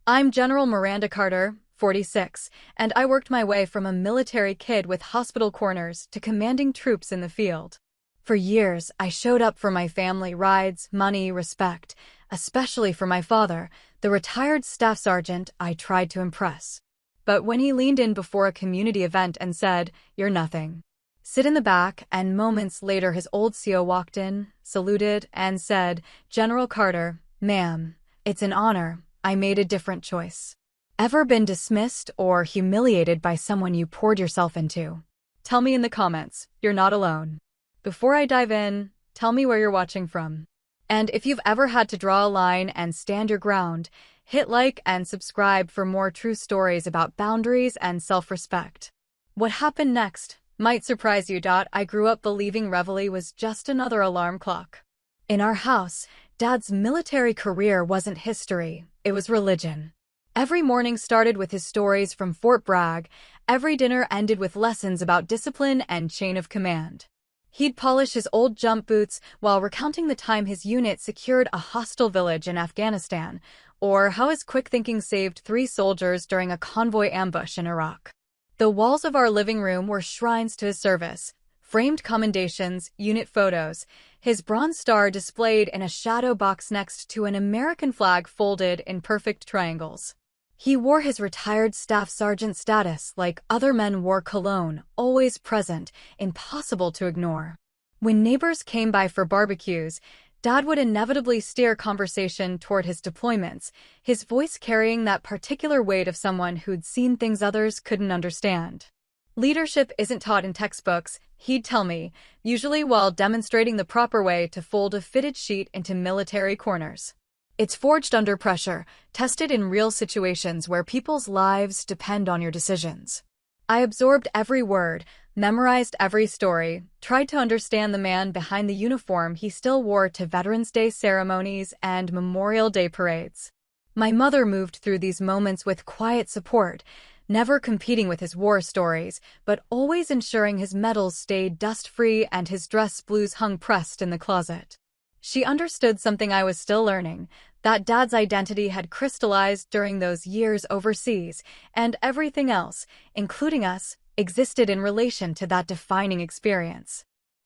I'm General Miranda Carter, 46, and I worked my way from a military kid with hospital corners to commanding troops in the field. For years, I showed up for my family, rides, money, respect, especially for my father, the retired staff sergeant I tried to impress. But when he leaned in before a community event and said, "You're nothing. Sit in the back," and moments later his old CO walked in, saluted, and said, "General Carter, ma'am, it's an honor. I made a different choice." Ever been dismissed or humiliated by someone you poured yourself into? Tell me in the comments. You're not alone. Before I dive in, tell me where you're watching from. And if you've ever had to draw a line and stand your ground, hit like and subscribe for more true stories about boundaries and self-respect. What happened next might surprise you. I grew up believing reveille was just another alarm clock. In our house, Dad's military career wasn't history, it was religion. Every morning started with his stories from Fort Bragg. Every dinner ended with lessons about discipline and chain of command. He'd polish his old jump boots while recounting the time his unit secured a hostile village in Afghanistan, or how his quick thinking saved 3 soldiers during a convoy ambush in Iraq. The walls of our living room were shrines to his service, framed commendations, unit photos, his Bronze Star displayed in a shadow box next to an American flag folded in perfect triangles. He wore his retired staff sergeant status like other men wore cologne, always present, impossible to ignore. When neighbors came by for barbecues, Dad would inevitably steer conversation toward his deployments, his voice carrying that particular weight of someone who'd seen things others couldn't understand. Leadership isn't taught in textbooks, he'd tell me, usually while demonstrating the proper way to fold a fitted sheet into military corners. It's forged under pressure, tested in real situations where people's lives depend on your decisions. I absorbed every word, memorized every story, tried to understand the man behind the uniform he still wore to Veterans Day ceremonies and Memorial Day parades. My mother moved through these moments with quiet support, never competing with his war stories, but always ensuring his medals stayed dust-free and his dress blues hung pressed in the closet. She understood something I was still learning, that Dad's identity had crystallized during those years overseas, and everything else, including us, existed in relation to that defining experience.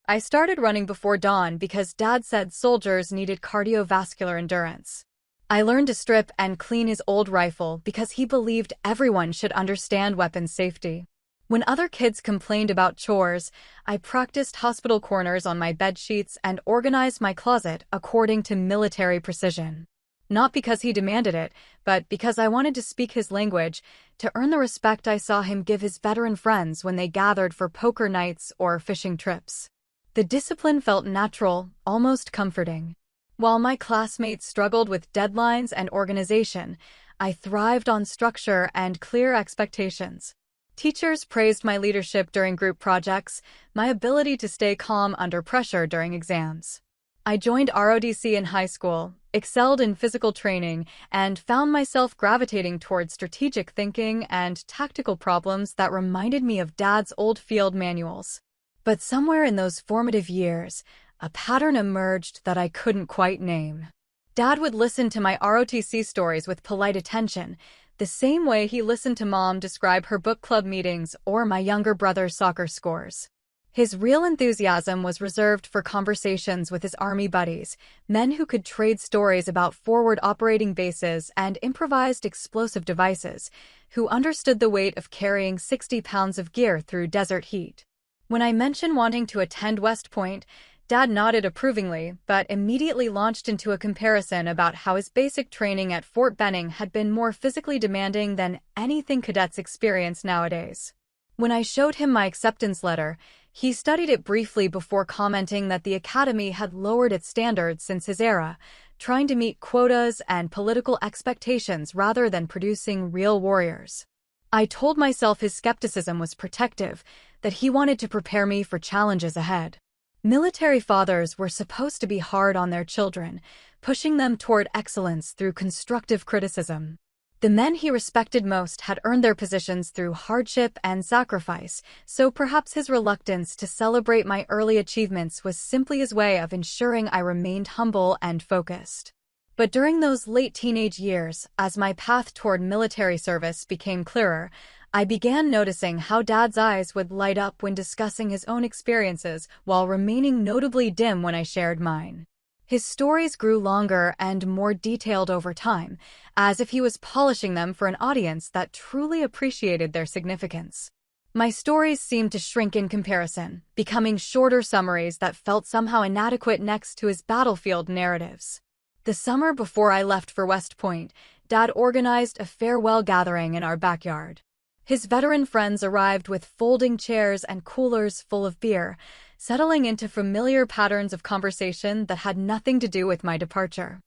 I started running before dawn because Dad said soldiers needed cardiovascular endurance. I learned to strip and clean his old rifle because he believed everyone should understand weapons safety. When other kids complained about chores, I practiced hospital corners on my bed sheets and organized my closet according to military precision. Not because he demanded it, but because I wanted to speak his language, to earn the respect I saw him give his veteran friends when they gathered for poker nights or fishing trips. The discipline felt natural, almost comforting. While my classmates struggled with deadlines and organization, I thrived on structure and clear expectations. Teachers praised my leadership during group projects, my ability to stay calm under pressure during exams. I joined ROTC in high school, excelled in physical training, and found myself gravitating toward strategic thinking and tactical problems that reminded me of Dad's old field manuals. But somewhere in those formative years, a pattern emerged that I couldn't quite name. Dad would listen to my ROTC stories with polite attention, the same way he listened to Mom describe her book club meetings or my younger brother's soccer scores. His real enthusiasm was reserved for conversations with his Army buddies, men who could trade stories about forward operating bases and improvised explosive devices, who understood the weight of carrying 60 pounds of gear through desert heat. When I mentioned wanting to attend West Point, Dad nodded approvingly, but immediately launched into a comparison about how his basic training at Fort Benning had been more physically demanding than anything cadets experience nowadays. When I showed him my acceptance letter, he studied it briefly before commenting that the academy had lowered its standards since his era, trying to meet quotas and political expectations rather than producing real warriors. I told myself his skepticism was protective, that he wanted to prepare me for challenges ahead. Military fathers were supposed to be hard on their children, pushing them toward excellence through constructive criticism. The men he respected most had earned their positions through hardship and sacrifice, so perhaps his reluctance to celebrate my early achievements was simply his way of ensuring I remained humble and focused. But during those late teenage years, as my path toward military service became clearer, I began noticing how Dad's eyes would light up when discussing his own experiences while remaining notably dim when I shared mine. His stories grew longer and more detailed over time, as if he was polishing them for an audience that truly appreciated their significance. My stories seemed to shrink in comparison, becoming shorter summaries that felt somehow inadequate next to his battlefield narratives. The summer before I left for West Point, Dad organized a farewell gathering in our backyard. His veteran friends arrived with folding chairs and coolers full of beer, settling into familiar patterns of conversation that had nothing to do with my departure.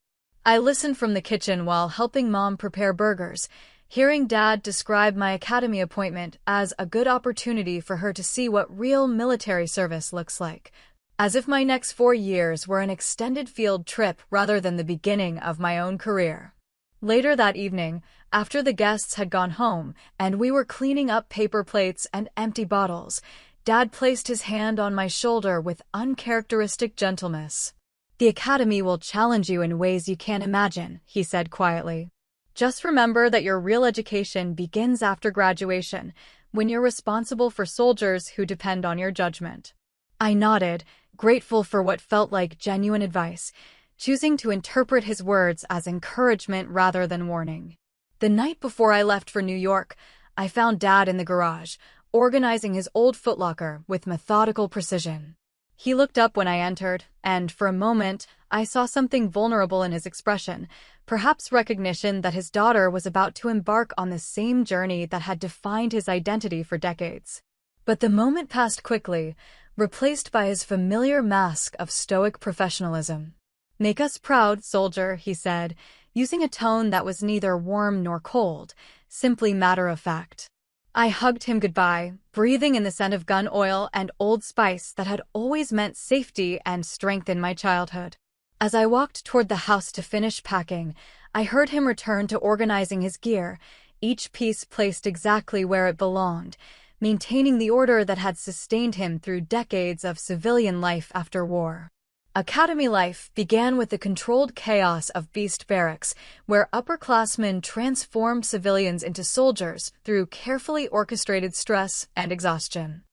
I listened from the kitchen while helping Mom prepare burgers, hearing Dad describe my academy appointment as a good opportunity for her to see what real military service looks like, as if my next 4 years were an extended field trip rather than the beginning of my own career. Later that evening, after the guests had gone home and we were cleaning up paper plates and empty bottles, Dad placed his hand on my shoulder with uncharacteristic gentleness. "The academy will challenge you in ways you can't imagine," he said quietly. "Just remember that your real education begins after graduation, when you're responsible for soldiers who depend on your judgment." I nodded, grateful for what felt like genuine advice, choosing to interpret his words as encouragement rather than warning. The night before I left for New York, I found Dad in the garage, organizing his old footlocker with methodical precision. He looked up when I entered, and for a moment, I saw something vulnerable in his expression, perhaps recognition that his daughter was about to embark on the same journey that had defined his identity for decades. But the moment passed quickly, replaced by his familiar mask of stoic professionalism. "Make us proud, soldier," he said, using a tone that was neither warm nor cold, simply matter-of-fact. I hugged him goodbye, breathing in the scent of gun oil and Old Spice that had always meant safety and strength in my childhood. As I walked toward the house to finish packing, I heard him return to organizing his gear, each piece placed exactly where it belonged, maintaining the order that had sustained him through decades of civilian life after war. Academy life began with the controlled chaos of Beast Barracks, where upperclassmen transformed civilians into soldiers through carefully orchestrated stress and exhaustion.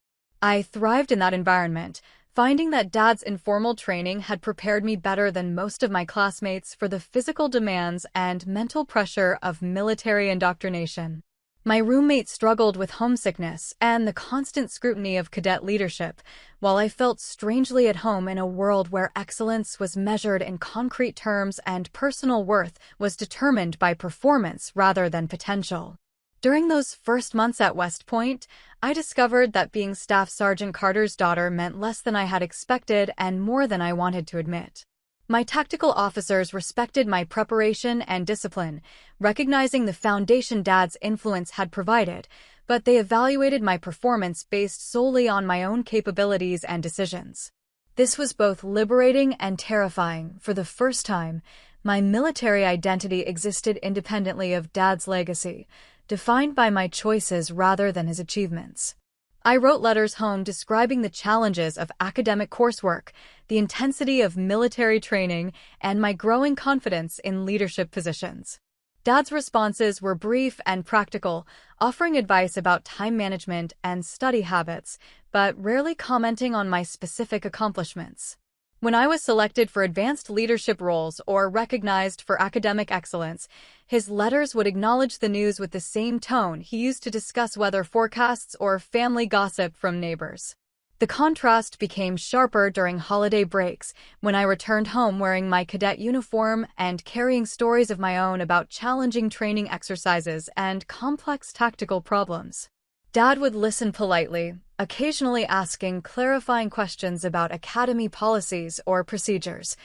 I thrived in that environment, finding that Dad's informal training had prepared me better than most of my classmates for the physical demands and mental pressure of military indoctrination. My roommate struggled with homesickness and the constant scrutiny of cadet leadership, while I felt strangely at home in a world where excellence was measured in concrete terms and personal worth was determined by performance rather than potential. During those first months at West Point, I discovered that being Staff Sergeant Carter's daughter meant less than I had expected and more than I wanted to admit. My tactical officers respected my preparation and discipline, recognizing the foundation Dad's influence had provided, but they evaluated my performance based solely on my own capabilities and decisions. This was both liberating and terrifying. For the first time, my military identity existed independently of Dad's legacy, defined by my choices rather than his achievements. I wrote letters home describing the challenges of academic coursework, the intensity of military training, and my growing confidence in leadership positions. Dad's responses were brief and practical, offering advice about time management and study habits, but rarely commenting on my specific accomplishments. When I was selected for advanced leadership roles or recognized for academic excellence, his letters would acknowledge the news with the same tone he used to discuss weather forecasts or family gossip from neighbors. The contrast became sharper during holiday breaks, when I returned home wearing my cadet uniform and carrying stories of my own about challenging training exercises and complex tactical problems. Dad would listen politely, occasionally asking clarifying questions about academy policies or procedures,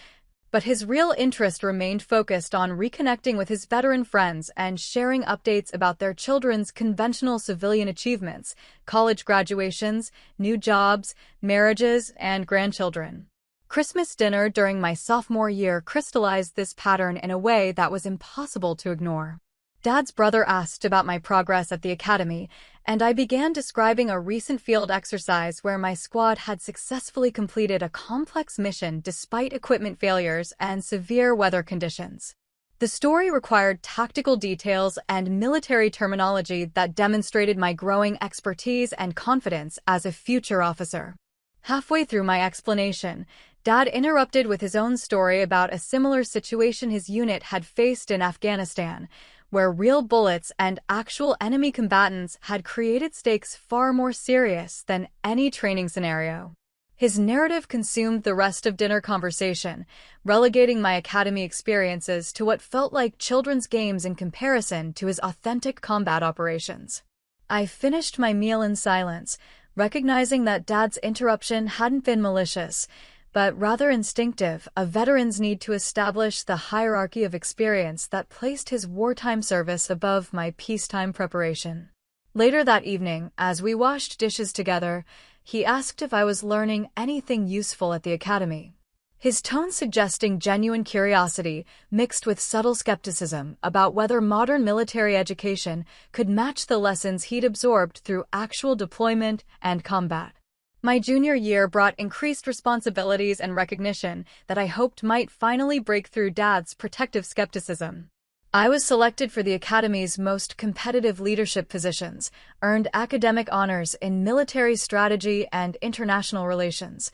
but his real interest remained focused on reconnecting with his veteran friends and sharing updates about their children's conventional civilian achievements, college graduations, new jobs, marriages, and grandchildren. Christmas dinner during my sophomore year crystallized this pattern in a way that was impossible to ignore. Dad's brother asked about my progress at the academy, and I began describing a recent field exercise where my squad had successfully completed a complex mission despite equipment failures and severe weather conditions. The story required tactical details and military terminology that demonstrated my growing expertise and confidence as a future officer. Halfway through my explanation, Dad interrupted with his own story about a similar situation his unit had faced in Afghanistan, where real bullets and actual enemy combatants had created stakes far more serious than any training scenario. His narrative consumed the rest of dinner conversation, relegating my academy experiences to what felt like children's games in comparison to his authentic combat operations. I finished my meal in silence, recognizing that Dad's interruption hadn't been malicious, but rather instinctive, a veteran's need to establish the hierarchy of experience that placed his wartime service above my peacetime preparation. Later that evening, as we washed dishes together, he asked if I was learning anything useful at the academy. His tone suggesting genuine curiosity, mixed with subtle skepticism about whether modern military education could match the lessons he'd absorbed through actual deployment and combat. My junior year brought increased responsibilities and recognition that I hoped might finally break through Dad's protective skepticism. I was selected for the Academy's most competitive leadership positions, earned academic honors in military strategy and international relations,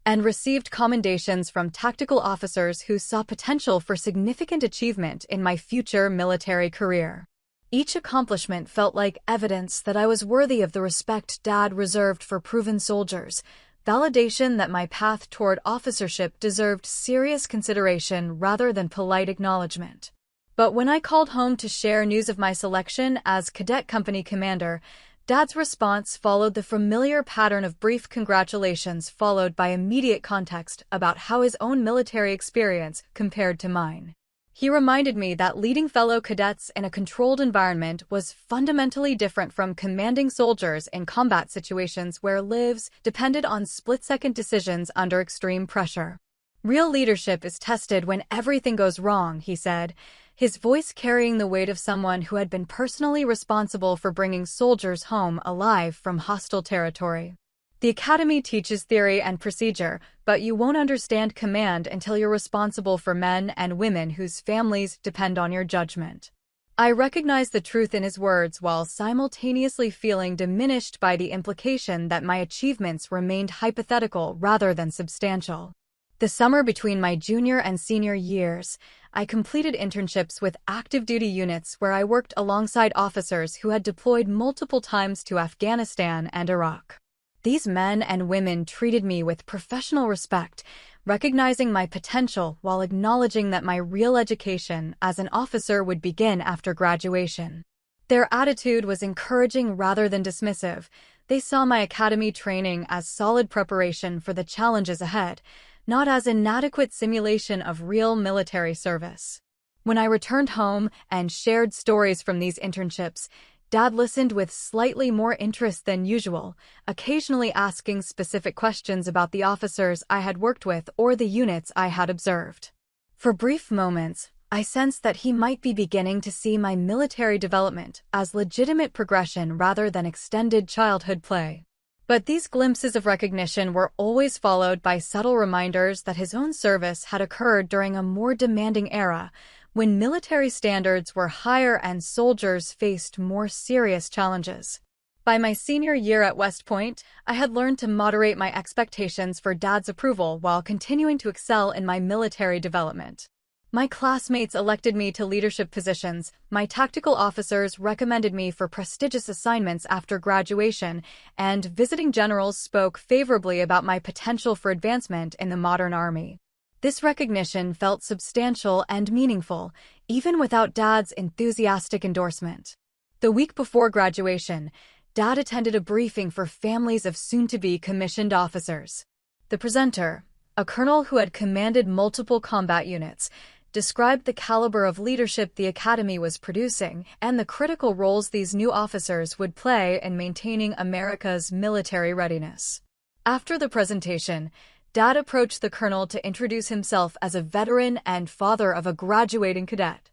and received commendations from tactical officers who saw potential for significant achievement in my future military career. Each accomplishment felt like evidence that I was worthy of the respect Dad reserved for proven soldiers, validation that my path toward officership deserved serious consideration rather than polite acknowledgement. But when I called home to share news of my selection as cadet company commander, Dad's response followed the familiar pattern of brief congratulations followed by immediate context about how his own military experience compared to mine. He reminded me that leading fellow cadets in a controlled environment was fundamentally different from commanding soldiers in combat situations where lives depended on split-second decisions under extreme pressure. Real leadership is tested when everything goes wrong, he said, his voice carrying the weight of someone who had been personally responsible for bringing soldiers home alive from hostile territory. The Academy teaches theory and procedure, but you won't understand command until you're responsible for men and women whose families depend on your judgment. I recognized the truth in his words while simultaneously feeling diminished by the implication that my achievements remained hypothetical rather than substantial. The summer between my junior and senior years, I completed internships with active duty units where I worked alongside officers who had deployed multiple times to Afghanistan and Iraq. These men and women treated me with professional respect, recognizing my potential while acknowledging that my real education as an officer would begin after graduation. Their attitude was encouraging rather than dismissive. They saw my academy training as solid preparation for the challenges ahead, not as inadequate simulation of real military service. When I returned home and shared stories from these internships, Dad listened with slightly more interest than usual, occasionally asking specific questions about the officers I had worked with or the units I had observed. For brief moments, I sensed that he might be beginning to see my military development as legitimate progression rather than extended childhood play. But these glimpses of recognition were always followed by subtle reminders that his own service had occurred during a more demanding era, when military standards were higher and soldiers faced more serious challenges. By my senior year at West Point, I had learned to moderate my expectations for Dad's approval while continuing to excel in my military development. My classmates elected me to leadership positions, my tactical officers recommended me for prestigious assignments after graduation, and visiting generals spoke favorably about my potential for advancement in the modern army. This recognition felt substantial and meaningful, even without Dad's enthusiastic endorsement. The week before graduation, Dad attended a briefing for families of soon-to-be commissioned officers. The presenter, a colonel who had commanded multiple combat units, described the caliber of leadership the Academy was producing and the critical roles these new officers would play in maintaining America's military readiness. After the presentation, Dad approached the colonel to introduce himself as a veteran and father of a graduating cadet.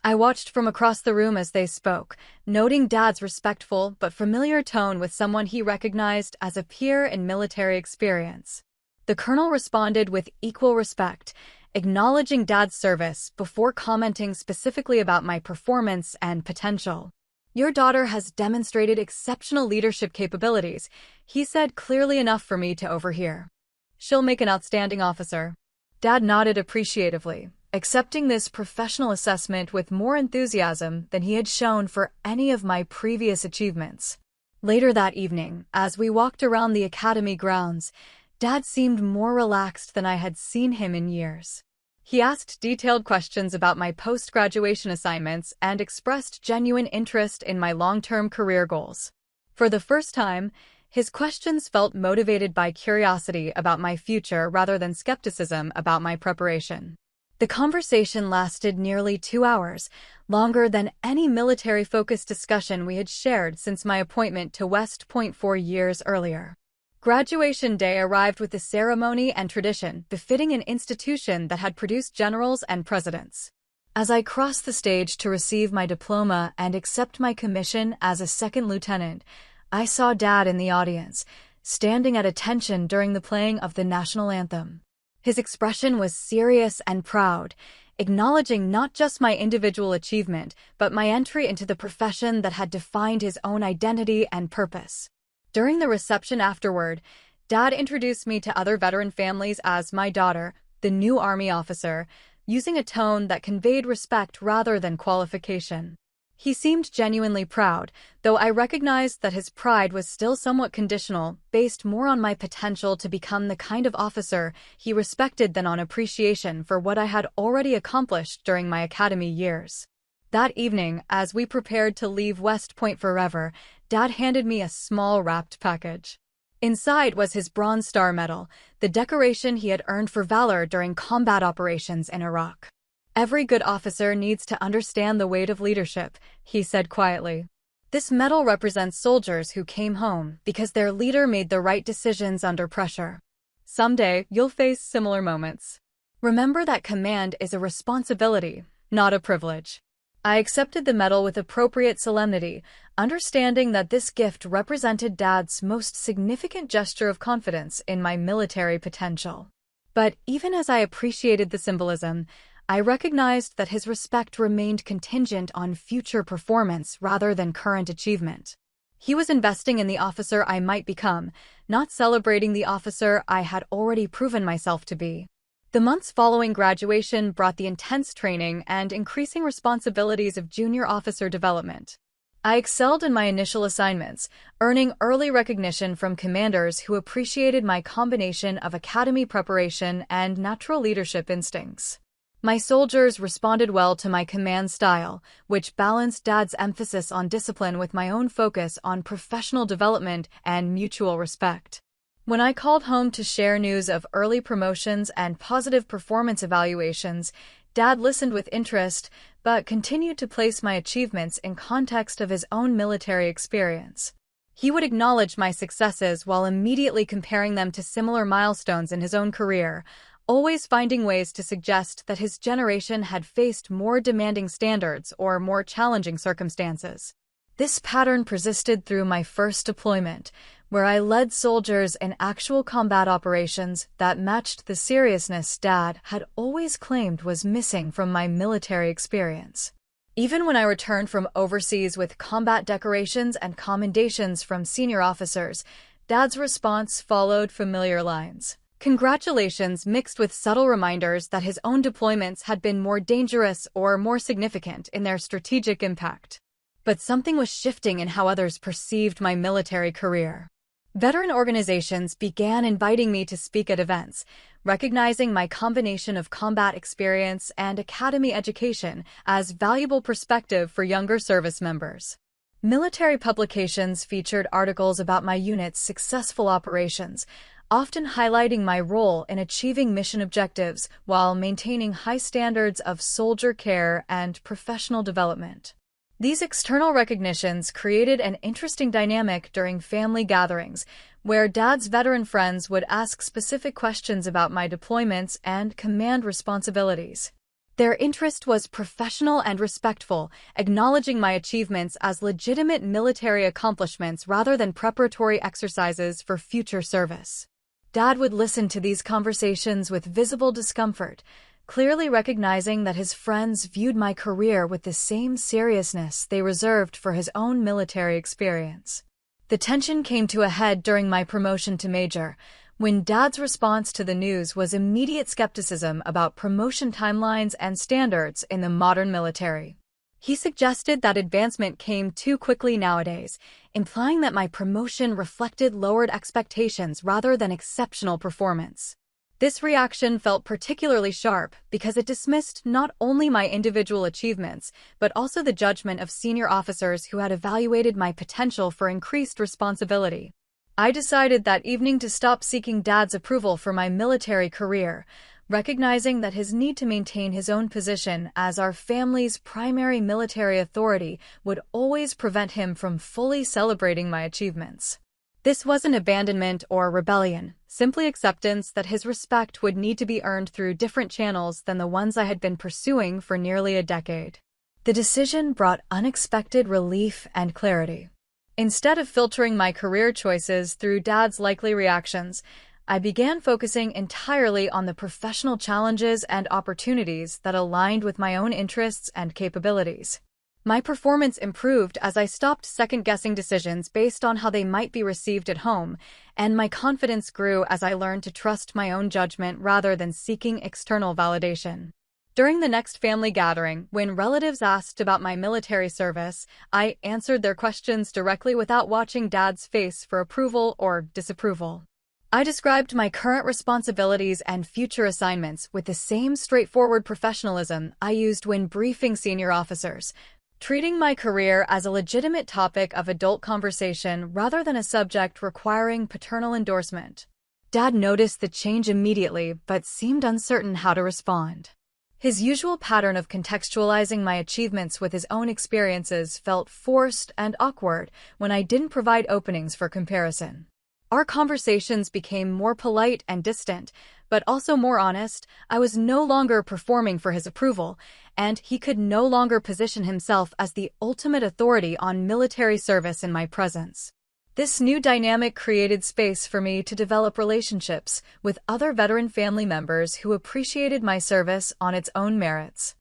I watched from across the room as they spoke, noting Dad's respectful but familiar tone with someone he recognized as a peer in military experience. The colonel responded with equal respect, acknowledging Dad's service before commenting specifically about my performance and potential. "Your daughter has demonstrated exceptional leadership capabilities," he said, clearly enough for me to overhear. "She'll make an outstanding officer." Dad nodded appreciatively, accepting this professional assessment with more enthusiasm than he had shown for any of my previous achievements. Later that evening, as we walked around the academy grounds, Dad seemed more relaxed than I had seen him in years. He asked detailed questions about my post-graduation assignments and expressed genuine interest in my long-term career goals. For the first time, his questions felt motivated by curiosity about my future rather than skepticism about my preparation. The conversation lasted nearly 2 hours, longer than any military-focused discussion we had shared since my appointment to West Point 4 years earlier. Graduation day arrived with the ceremony and tradition befitting an institution that had produced generals and presidents. As I crossed the stage to receive my diploma and accept my commission as a second lieutenant, I saw Dad in the audience, standing at attention during the playing of the national anthem. His expression was serious and proud, acknowledging not just my individual achievement, but my entry into the profession that had defined his own identity and purpose. During the reception afterward, Dad introduced me to other veteran families as my daughter, the new Army officer, using a tone that conveyed respect rather than qualification. He seemed genuinely proud, though I recognized that his pride was still somewhat conditional, based more on my potential to become the kind of officer he respected than on appreciation for what I had already accomplished during my academy years. That evening, as we prepared to leave West Point forever, Dad handed me a small wrapped package. Inside was his Bronze Star Medal, the decoration he had earned for valor during combat operations in Iraq. "Every good officer needs to understand the weight of leadership," he said quietly. "This medal represents soldiers who came home because their leader made the right decisions under pressure. Someday, you'll face similar moments. Remember that command is a responsibility, not a privilege." I accepted the medal with appropriate solemnity, understanding that this gift represented Dad's most significant gesture of confidence in my military potential. But even as I appreciated the symbolism, I recognized that his respect remained contingent on future performance rather than current achievement. He was investing in the officer I might become, not celebrating the officer I had already proven myself to be. The months following graduation brought the intense training and increasing responsibilities of junior officer development. I excelled in my initial assignments, earning early recognition from commanders who appreciated my combination of academy preparation and natural leadership instincts. My soldiers responded well to my command style, which balanced Dad's emphasis on discipline with my own focus on professional development and mutual respect. When I called home to share news of early promotions and positive performance evaluations, Dad listened with interest, but continued to place my achievements in context of his own military experience. He would acknowledge my successes while immediately comparing them to similar milestones in his own career, always finding ways to suggest that his generation had faced more demanding standards or more challenging circumstances. This pattern persisted through my first deployment, where I led soldiers in actual combat operations that matched the seriousness Dad had always claimed was missing from my military experience. Even when I returned from overseas with combat decorations and commendations from senior officers, Dad's response followed familiar lines. Congratulations mixed with subtle reminders that his own deployments had been more dangerous or more significant in their strategic impact. But something was shifting in how others perceived my military career. Veteran organizations began inviting me to speak at events, recognizing my combination of combat experience and academy education as valuable perspective for younger service members. Military publications featured articles about my unit's successful operations, often highlighting my role in achieving mission objectives while maintaining high standards of soldier care and professional development. These external recognitions created an interesting dynamic during family gatherings, where Dad's veteran friends would ask specific questions about my deployments and command responsibilities. Their interest was professional and respectful, acknowledging my achievements as legitimate military accomplishments rather than preparatory exercises for future service. Dad would listen to these conversations with visible discomfort, clearly recognizing that his friends viewed my career with the same seriousness they reserved for his own military experience. The tension came to a head during my promotion to major, when Dad's response to the news was immediate skepticism about promotion timelines and standards in the modern military. He suggested that advancement came too quickly nowadays, implying that my promotion reflected lowered expectations rather than exceptional performance. This reaction felt particularly sharp because it dismissed not only my individual achievements, but also the judgment of senior officers who had evaluated my potential for increased responsibility. I decided that evening to stop seeking Dad's approval for my military career, recognizing that his need to maintain his own position as our family's primary military authority would always prevent him from fully celebrating my achievements. This wasn't abandonment or rebellion, simply acceptance that his respect would need to be earned through different channels than the ones I had been pursuing for nearly a decade. The decision brought unexpected relief and clarity. Instead of filtering my career choices through Dad's likely reactions, I began focusing entirely on the professional challenges and opportunities that aligned with my own interests and capabilities. My performance improved as I stopped second-guessing decisions based on how they might be received at home, and my confidence grew as I learned to trust my own judgment rather than seeking external validation. During the next family gathering, when relatives asked about my military service, I answered their questions directly without watching Dad's face for approval or disapproval. I described my current responsibilities and future assignments with the same straightforward professionalism I used when briefing senior officers, treating my career as a legitimate topic of adult conversation rather than a subject requiring paternal endorsement. Dad noticed the change immediately but seemed uncertain how to respond. His usual pattern of contextualizing my achievements with his own experiences felt forced and awkward when I didn't provide openings for comparison. Our conversations became more polite and distant, but also more honest. I was no longer performing for his approval, and he could no longer position himself as the ultimate authority on military service in my presence. This new dynamic created space for me to develop relationships with other veteran family members who appreciated my service on its own merits.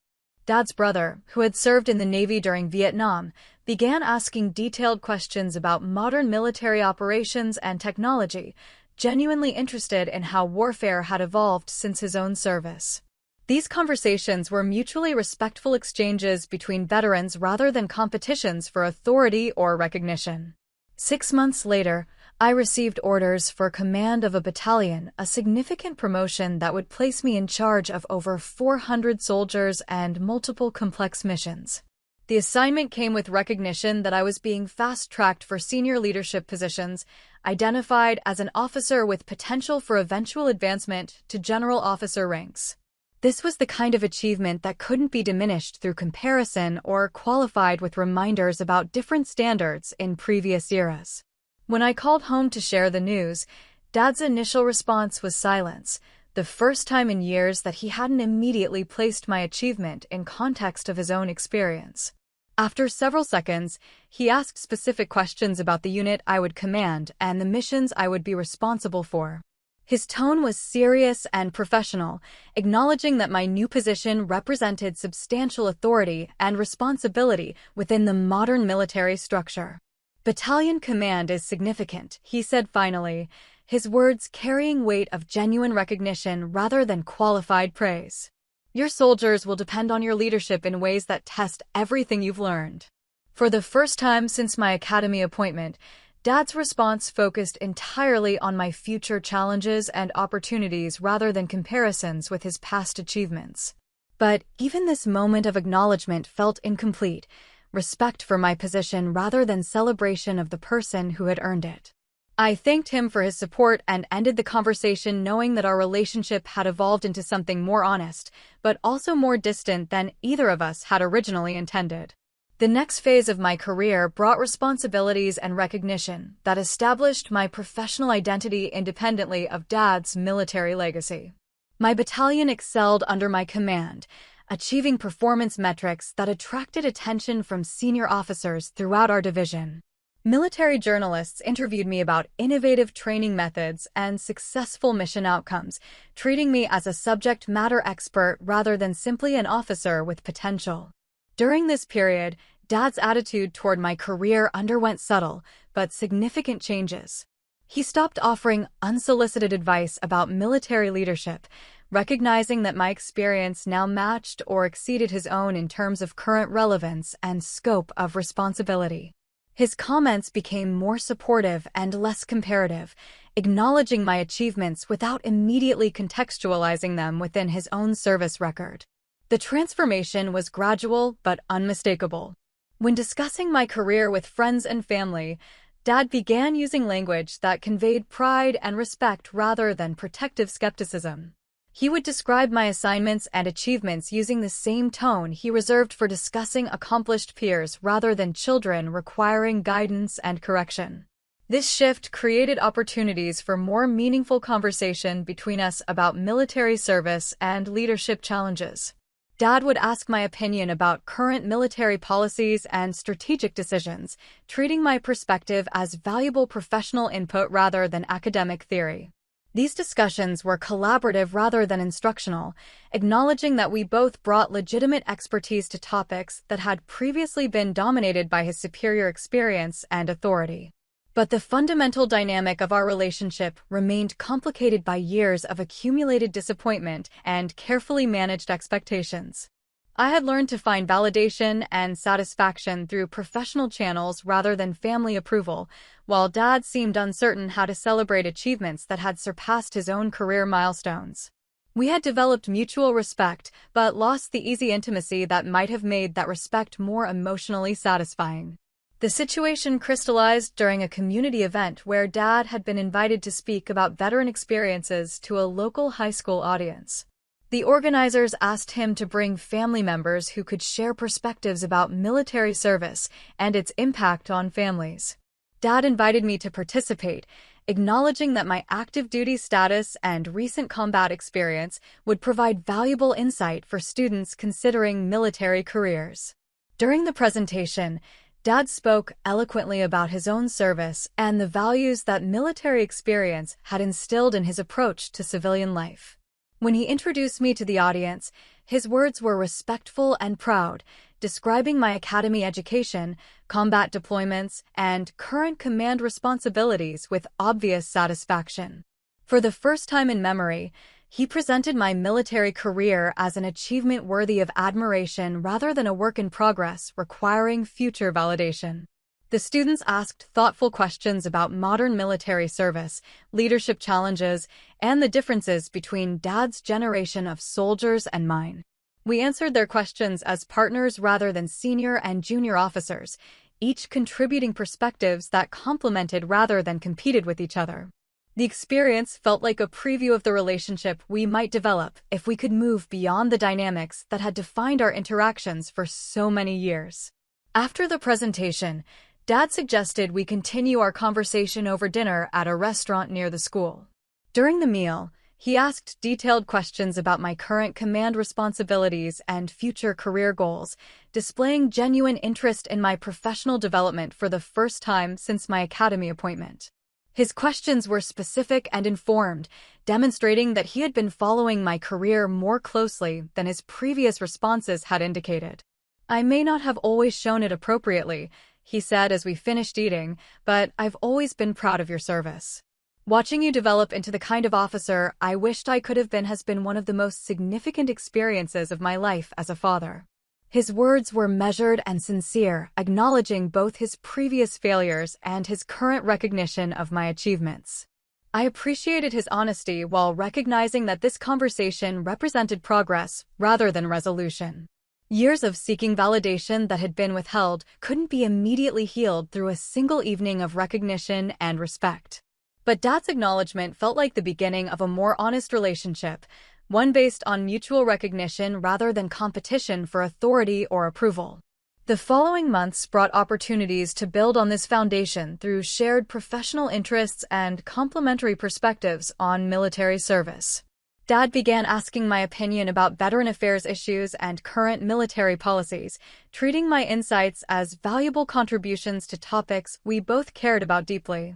Dad's brother, who had served in the Navy during Vietnam, began asking detailed questions about modern military operations and technology, genuinely interested in how warfare had evolved since his own service. These conversations were mutually respectful exchanges between veterans rather than competitions for authority or recognition. 6 months later, I received orders for command of a battalion, a significant promotion that would place me in charge of over 400 soldiers and multiple complex missions. The assignment came with recognition that I was being fast-tracked for senior leadership positions, identified as an officer with potential for eventual advancement to general officer ranks. This was the kind of achievement that couldn't be diminished through comparison or qualified with reminders about different standards in previous eras. When I called home to share the news, Dad's initial response was silence, the first time in years that he hadn't immediately placed my achievement in context of his own experience. After several seconds, he asked specific questions about the unit I would command and the missions I would be responsible for. His tone was serious and professional, acknowledging that my new position represented substantial authority and responsibility within the modern military structure. "Battalion command is significant," he said finally, his words carrying weight of genuine recognition rather than qualified praise. "Your soldiers will depend on your leadership in ways that test everything you've learned." For the first time since my academy appointment, Dad's response focused entirely on my future challenges and opportunities rather than comparisons with his past achievements. But even this moment of acknowledgement felt incomplete, respect for my position rather than celebration of the person who had earned it. I thanked him for his support and ended the conversation knowing that our relationship had evolved into something more honest, but also more distant than either of us had originally intended. The next phase of my career brought responsibilities and recognition that established my professional identity independently of Dad's military legacy. My battalion excelled under my command, achieving performance metrics that attracted attention from senior officers throughout our division. Military journalists interviewed me about innovative training methods and successful mission outcomes, treating me as a subject matter expert rather than simply an officer with potential. During this period, Dad's attitude toward my career underwent subtle but significant changes. He stopped offering unsolicited advice about military leadership, recognizing that my experience now matched or exceeded his own in terms of current relevance and scope of responsibility. His comments became more supportive and less comparative, acknowledging my achievements without immediately contextualizing them within his own service record. The transformation was gradual but unmistakable. When discussing my career with friends and family, Dad began using language that conveyed pride and respect rather than protective skepticism. He would describe my assignments and achievements using the same tone he reserved for discussing accomplished peers rather than children requiring guidance and correction. This shift created opportunities for more meaningful conversation between us about military service and leadership challenges. Dad would ask my opinion about current military policies and strategic decisions, treating my perspective as valuable professional input rather than academic theory. These discussions were collaborative rather than instructional, acknowledging that we both brought legitimate expertise to topics that had previously been dominated by his superior experience and authority. But the fundamental dynamic of our relationship remained complicated by years of accumulated disappointment and carefully managed expectations. I had learned to find validation and satisfaction through professional channels rather than family approval, while Dad seemed uncertain how to celebrate achievements that had surpassed his own career milestones. We had developed mutual respect, but lost the easy intimacy that might have made that respect more emotionally satisfying. The situation crystallized during a community event where Dad had been invited to speak about veteran experiences to a local high school audience. The organizers asked him to bring family members who could share perspectives about military service and its impact on families. Dad invited me to participate, acknowledging that my active duty status and recent combat experience would provide valuable insight for students considering military careers. During the presentation, Dad spoke eloquently about his own service and the values that military experience had instilled in his approach to civilian life. When he introduced me to the audience, his words were respectful and proud, describing my academy education, combat deployments, and current command responsibilities with obvious satisfaction. For the first time in memory, he presented my military career as an achievement worthy of admiration rather than a work in progress requiring future validation. The students asked thoughtful questions about modern military service, leadership challenges, and the differences between Dad's generation of soldiers and mine. We answered their questions as partners rather than senior and junior officers, each contributing perspectives that complemented rather than competed with each other. The experience felt like a preview of the relationship we might develop if we could move beyond the dynamics that had defined our interactions for so many years. After the presentation, Dad suggested we continue our conversation over dinner at a restaurant near the school. During the meal, he asked detailed questions about my current command responsibilities and future career goals, displaying genuine interest in my professional development for the first time since my academy appointment. His questions were specific and informed, demonstrating that he had been following my career more closely than his previous responses had indicated. "I may not have always shown it appropriately," he said as we finished eating, "but I've always been proud of your service. Watching you develop into the kind of officer I wished I could have been has been one of the most significant experiences of my life as a father." His words were measured and sincere, acknowledging both his previous failures and his current recognition of my achievements. I appreciated his honesty while recognizing that this conversation represented progress rather than resolution. Years of seeking validation that had been withheld couldn't be immediately healed through a single evening of recognition and respect. But Dad's acknowledgement felt like the beginning of a more honest relationship, one based on mutual recognition rather than competition for authority or approval. The following months brought opportunities to build on this foundation through shared professional interests and complementary perspectives on military service. Dad began asking my opinion about veteran affairs issues and current military policies, treating my insights as valuable contributions to topics we both cared about deeply.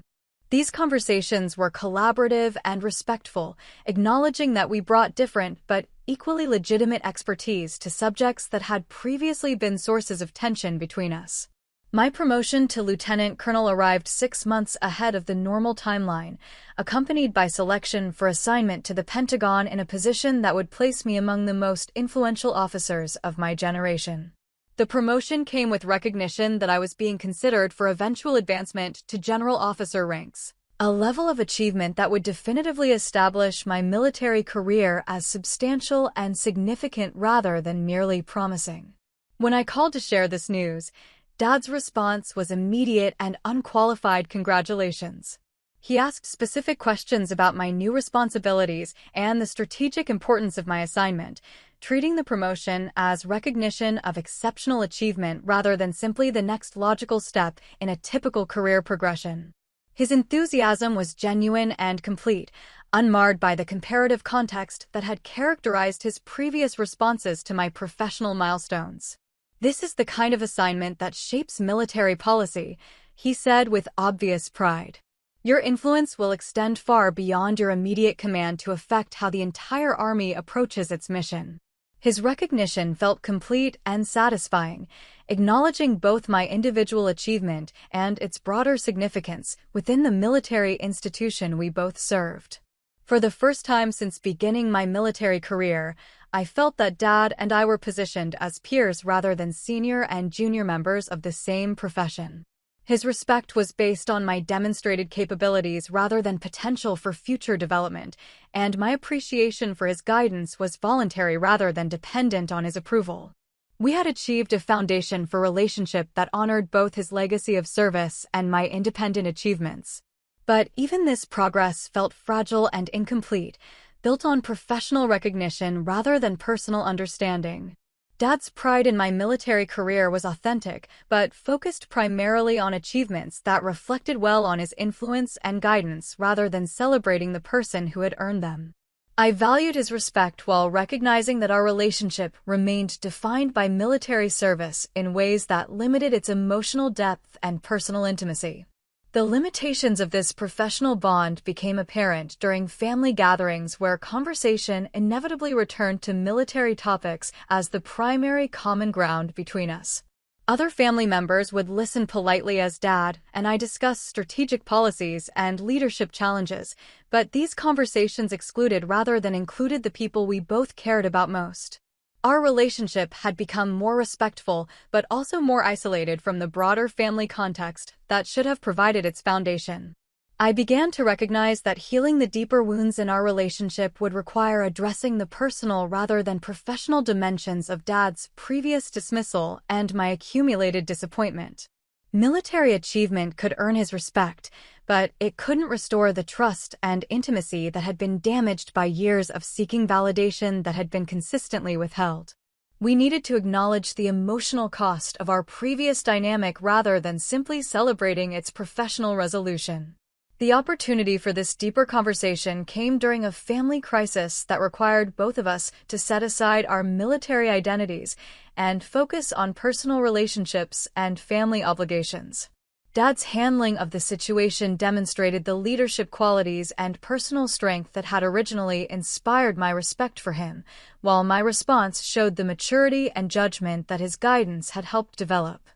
These conversations were collaborative and respectful, acknowledging that we brought different but equally legitimate expertise to subjects that had previously been sources of tension between us. My promotion to lieutenant colonel arrived 6 months ahead of the normal timeline, accompanied by selection for assignment to the Pentagon in a position that would place me among the most influential officers of my generation. The promotion came with recognition that I was being considered for eventual advancement to general officer ranks, a level of achievement that would definitively establish my military career as substantial and significant rather than merely promising. When I called to share this news, Dad's response was immediate and unqualified congratulations. He asked specific questions about my new responsibilities and the strategic importance of my assignment, treating the promotion as recognition of exceptional achievement rather than simply the next logical step in a typical career progression. His enthusiasm was genuine and complete, unmarred by the comparative context that had characterized his previous responses to my professional milestones. "This is the kind of assignment that shapes military policy," he said with obvious pride. "Your influence will extend far beyond your immediate command to affect how the entire Army approaches its mission." His recognition felt complete and satisfying, acknowledging both my individual achievement and its broader significance within the military institution we both served. For the first time since beginning my military career, I felt that Dad and I were positioned as peers rather than senior and junior members of the same profession. His respect was based on my demonstrated capabilities rather than potential for future development, and my appreciation for his guidance was voluntary rather than dependent on his approval. We had achieved a foundation for relationship that honored both his legacy of service and my independent achievements. But even this progress felt fragile and incomplete, built on professional recognition rather than personal understanding. Dad's pride in my military career was authentic, but focused primarily on achievements that reflected well on his influence and guidance rather than celebrating the person who had earned them. I valued his respect while recognizing that our relationship remained defined by military service in ways that limited its emotional depth and personal intimacy. The limitations of this professional bond became apparent during family gatherings where conversation inevitably returned to military topics as the primary common ground between us. Other family members would listen politely as Dad and I discussed strategic policies and leadership challenges, but these conversations excluded rather than included the people we both cared about most. Our relationship had become more respectful, but also more isolated from the broader family context that should have provided its foundation. I began to recognize that healing the deeper wounds in our relationship would require addressing the personal rather than professional dimensions of Dad's previous dismissal and my accumulated disappointment. Military achievement could earn his respect, but it couldn't restore the trust and intimacy that had been damaged by years of seeking validation that had been consistently withheld. We needed to acknowledge the emotional cost of our previous dynamic rather than simply celebrating its professional resolution. The opportunity for this deeper conversation came during a family crisis that required both of us to set aside our military identities and focus on personal relationships and family obligations. Dad's handling of the situation demonstrated the leadership qualities and personal strength that had originally inspired my respect for him, while my response showed the maturity and judgment that his guidance had helped develop.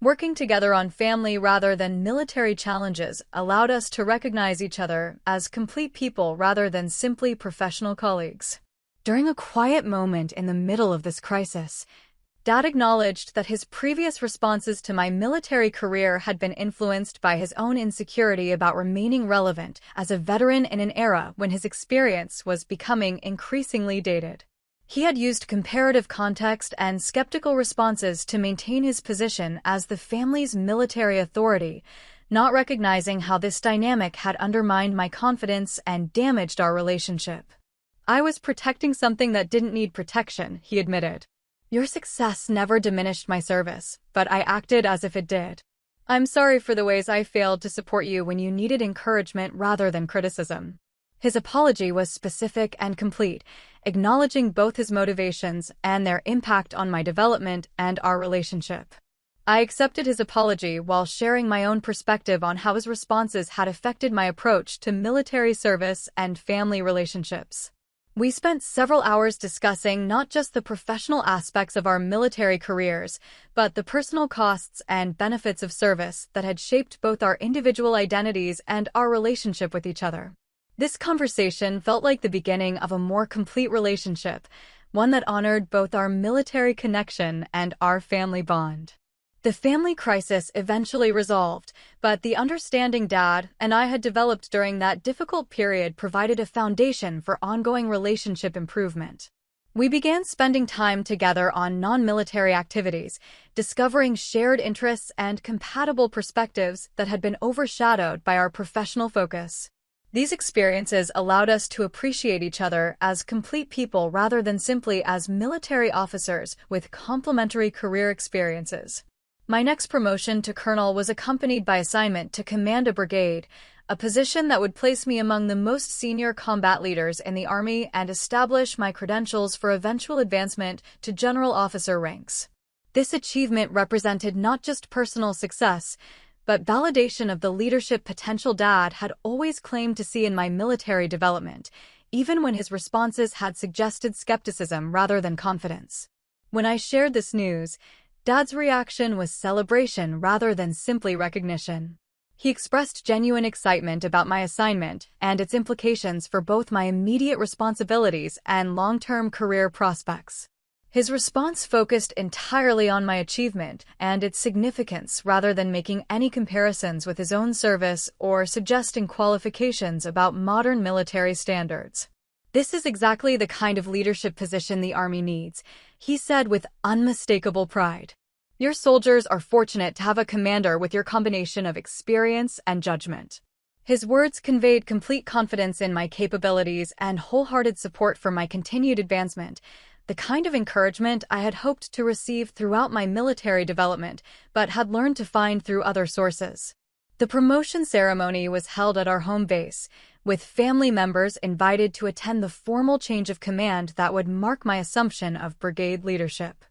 Working together on family rather than military challenges allowed us to recognize each other as complete people rather than simply professional colleagues. During a quiet moment in the middle of this crisis, Dad acknowledged that his previous responses to my military career had been influenced by his own insecurity about remaining relevant as a veteran in an era when his experience was becoming increasingly dated. He had used comparative context and skeptical responses to maintain his position as the family's military authority, not recognizing how this dynamic had undermined my confidence and damaged our relationship. "I was protecting something that didn't need protection," he admitted. "Your success never diminished my service, but I acted as if it did. I'm sorry for the ways I failed to support you when you needed encouragement rather than criticism." His apology was specific and complete, acknowledging both his motivations and their impact on my development and our relationship. I accepted his apology while sharing my own perspective on how his responses had affected my approach to military service and family relationships. We spent several hours discussing not just the professional aspects of our military careers, but the personal costs and benefits of service that had shaped both our individual identities and our relationship with each other. This conversation felt like the beginning of a more complete relationship, one that honored both our military connection and our family bond. The family crisis eventually resolved, but the understanding Dad and I had developed during that difficult period provided a foundation for ongoing relationship improvement. We began spending time together on non-military activities, discovering shared interests and compatible perspectives that had been overshadowed by our professional focus. These experiences allowed us to appreciate each other as complete people rather than simply as military officers with complementary career experiences. My next promotion to colonel was accompanied by assignment to command a brigade, a position that would place me among the most senior combat leaders in the Army and establish my credentials for eventual advancement to general officer ranks. This achievement represented not just personal success, but validation of the leadership potential Dad had always claimed to see in my military development, even when his responses had suggested skepticism rather than confidence. When I shared this news, Dad's reaction was celebration rather than simply recognition. He expressed genuine excitement about my assignment and its implications for both my immediate responsibilities and long-term career prospects. His response focused entirely on my achievement and its significance rather than making any comparisons with his own service or suggesting qualifications about modern military standards. "This is exactly the kind of leadership position the Army needs," he said with unmistakable pride. "Your soldiers are fortunate to have a commander with your combination of experience and judgment." His words conveyed complete confidence in my capabilities and wholehearted support for my continued advancement, the kind of encouragement I had hoped to receive throughout my military development, but had learned to find through other sources. The promotion ceremony was held at our home base, with family members invited to attend the formal change of command that would mark my assumption of brigade leadership.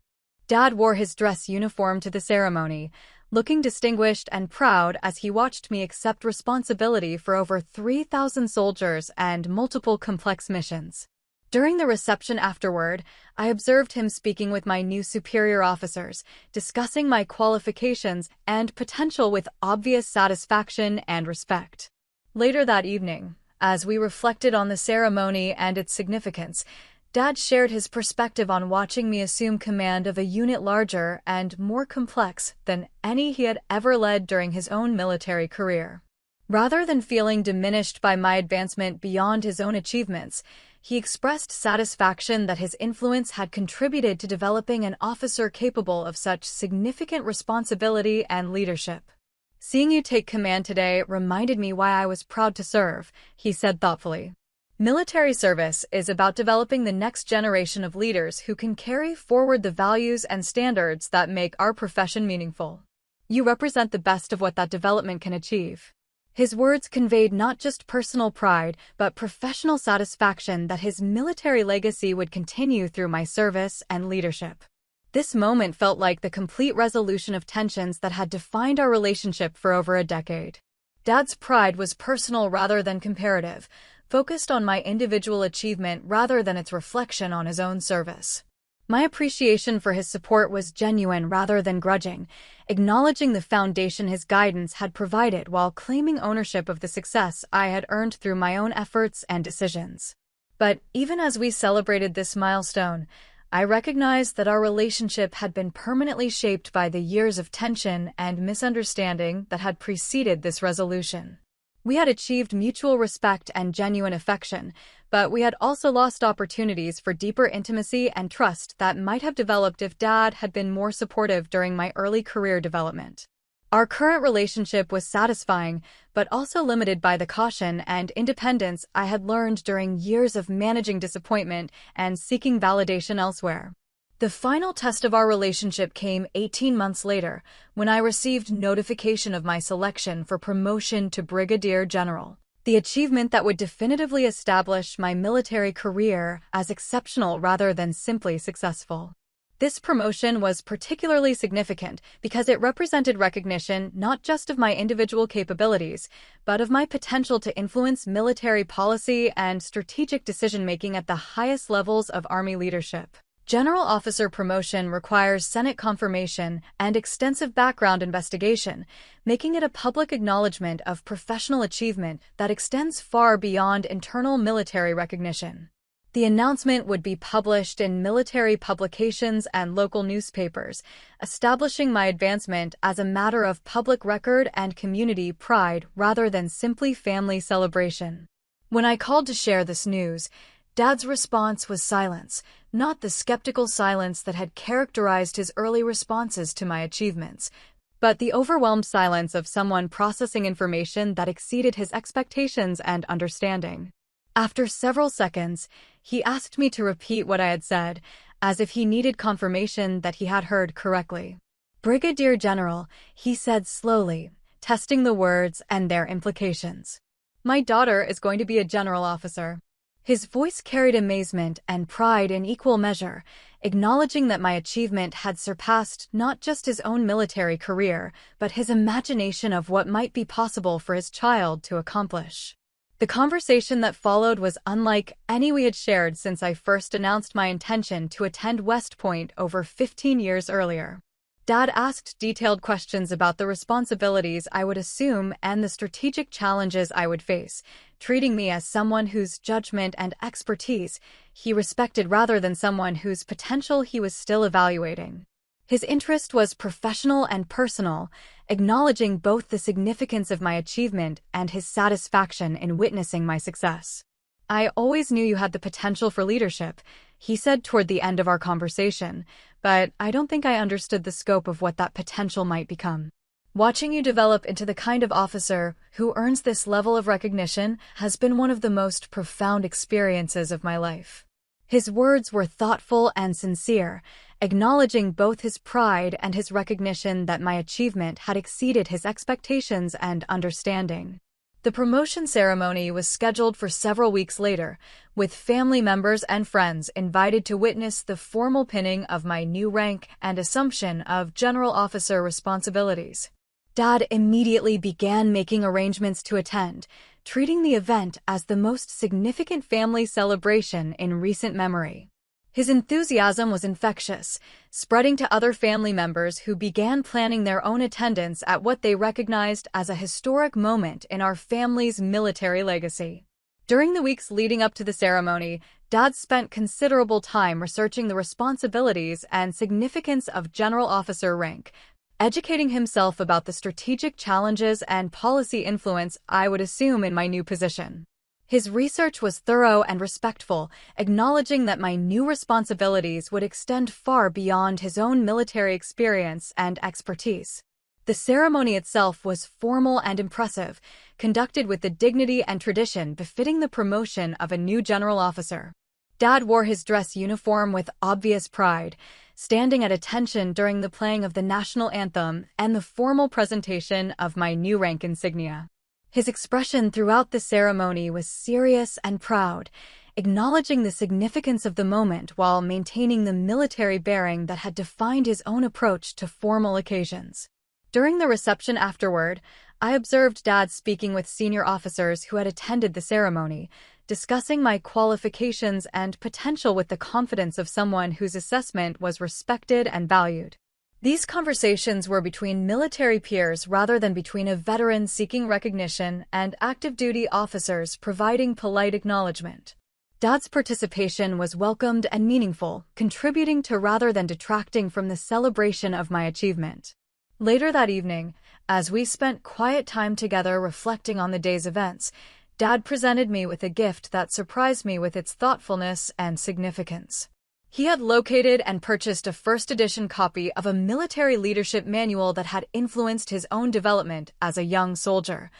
Dad wore his dress uniform to the ceremony, looking distinguished and proud as he watched me accept responsibility for over 3,000 soldiers and multiple complex missions. During the reception afterward, I observed him speaking with my new superior officers, discussing my qualifications and potential with obvious satisfaction and respect. Later that evening, as we reflected on the ceremony and its significance, Dad shared his perspective on watching me assume command of a unit larger and more complex than any he had ever led during his own military career. Rather than feeling diminished by my advancement beyond his own achievements, he expressed satisfaction that his influence had contributed to developing an officer capable of such significant responsibility and leadership. "Seeing you take command today reminded me why I was proud to serve," he said thoughtfully. "Military service is about developing the next generation of leaders who can carry forward the values and standards that make our profession meaningful. You represent the best of what that development can achieve." His words conveyed not just personal pride, but professional satisfaction that his military legacy would continue through my service and leadership. This moment felt like the complete resolution of tensions that had defined our relationship for over a decade. Dad's pride was personal rather than comparative, focused on my individual achievement rather than its reflection on his own service. My appreciation for his support was genuine rather than grudging, acknowledging the foundation his guidance had provided while claiming ownership of the success I had earned through my own efforts and decisions. But even as we celebrated this milestone, I recognized that our relationship had been permanently shaped by the years of tension and misunderstanding that had preceded this resolution. We had achieved mutual respect and genuine affection, but we had also lost opportunities for deeper intimacy and trust that might have developed if Dad had been more supportive during my early career development. Our current relationship was satisfying, but also limited by the caution and independence I had learned during years of managing disappointment and seeking validation elsewhere. The final test of our relationship came 18 months later, when I received notification of my selection for promotion to Brigadier General. the achievement that would definitively establish my military career as exceptional rather than simply successful. This promotion was particularly significant because it represented recognition not just of my individual capabilities, but of my potential to influence military policy and strategic decision-making at the highest levels of Army leadership. General officer promotion requires Senate confirmation and extensive background investigation, making it a public acknowledgement of professional achievement that extends far beyond internal military recognition. The announcement would be published in military publications and local newspapers, establishing my advancement as a matter of public record and community pride rather than simply family celebration. When I called to share this news, Dad's response was silence, not the skeptical silence that had characterized his early responses to my achievements, but the overwhelmed silence of someone processing information that exceeded his expectations and understanding. After several seconds, he asked me to repeat what I had said, as if he needed confirmation that he had heard correctly. "Brigadier General," he said slowly, testing the words and their implications. "My daughter is going to be a general officer." His voice carried amazement and pride in equal measure, acknowledging that my achievement had surpassed not just his own military career, but his imagination of what might be possible for his child to accomplish. The conversation that followed was unlike any we had shared since I first announced my intention to attend West Point over 15 years earlier. Dad asked detailed questions about the responsibilities I would assume and the strategic challenges I would face, treating me as someone whose judgment and expertise he respected rather than someone whose potential he was still evaluating. His interest was professional and personal, acknowledging both the significance of my achievement and his satisfaction in witnessing my success. "I always knew you had the potential for leadership," he said toward the end of our conversation, "but I don't think I understood the scope of what that potential might become. Watching you develop into the kind of officer who earns this level of recognition has been one of the most profound experiences of my life." His words were thoughtful and sincere, acknowledging both his pride and his recognition that my achievement had exceeded his expectations and understanding. The promotion ceremony was scheduled for several weeks later, with family members and friends invited to witness the formal pinning of my new rank and assumption of general officer responsibilities. Dad immediately began making arrangements to attend, treating the event as the most significant family celebration in recent memory. His enthusiasm was infectious, spreading to other family members who began planning their own attendance at what they recognized as a historic moment in our family's military legacy. During the weeks leading up to the ceremony, Dad spent considerable time researching the responsibilities and significance of general officer rank, educating himself about the strategic challenges and policy influence I would assume in my new position. His research was thorough and respectful, acknowledging that my new responsibilities would extend far beyond his own military experience and expertise. The ceremony itself was formal and impressive, conducted with the dignity and tradition befitting the promotion of a new general officer. Dad wore his dress uniform with obvious pride, standing at attention during the playing of the national anthem and the formal presentation of my new rank insignia. His expression throughout the ceremony was serious and proud, acknowledging the significance of the moment while maintaining the military bearing that had defined his own approach to formal occasions. During the reception afterward, I observed Dad speaking with senior officers who had attended the ceremony, discussing my qualifications and potential with the confidence of someone whose assessment was respected and valued. These conversations were between military peers rather than between a veteran seeking recognition and active duty officers providing polite acknowledgement. Dad's participation was welcomed and meaningful, contributing to rather than detracting from the celebration of my achievement. Later that evening, as we spent quiet time together reflecting on the day's events, Dad presented me with a gift that surprised me with its thoughtfulness and significance. He had located and purchased a first-edition copy of a military leadership manual that had influenced his own development as a young soldier,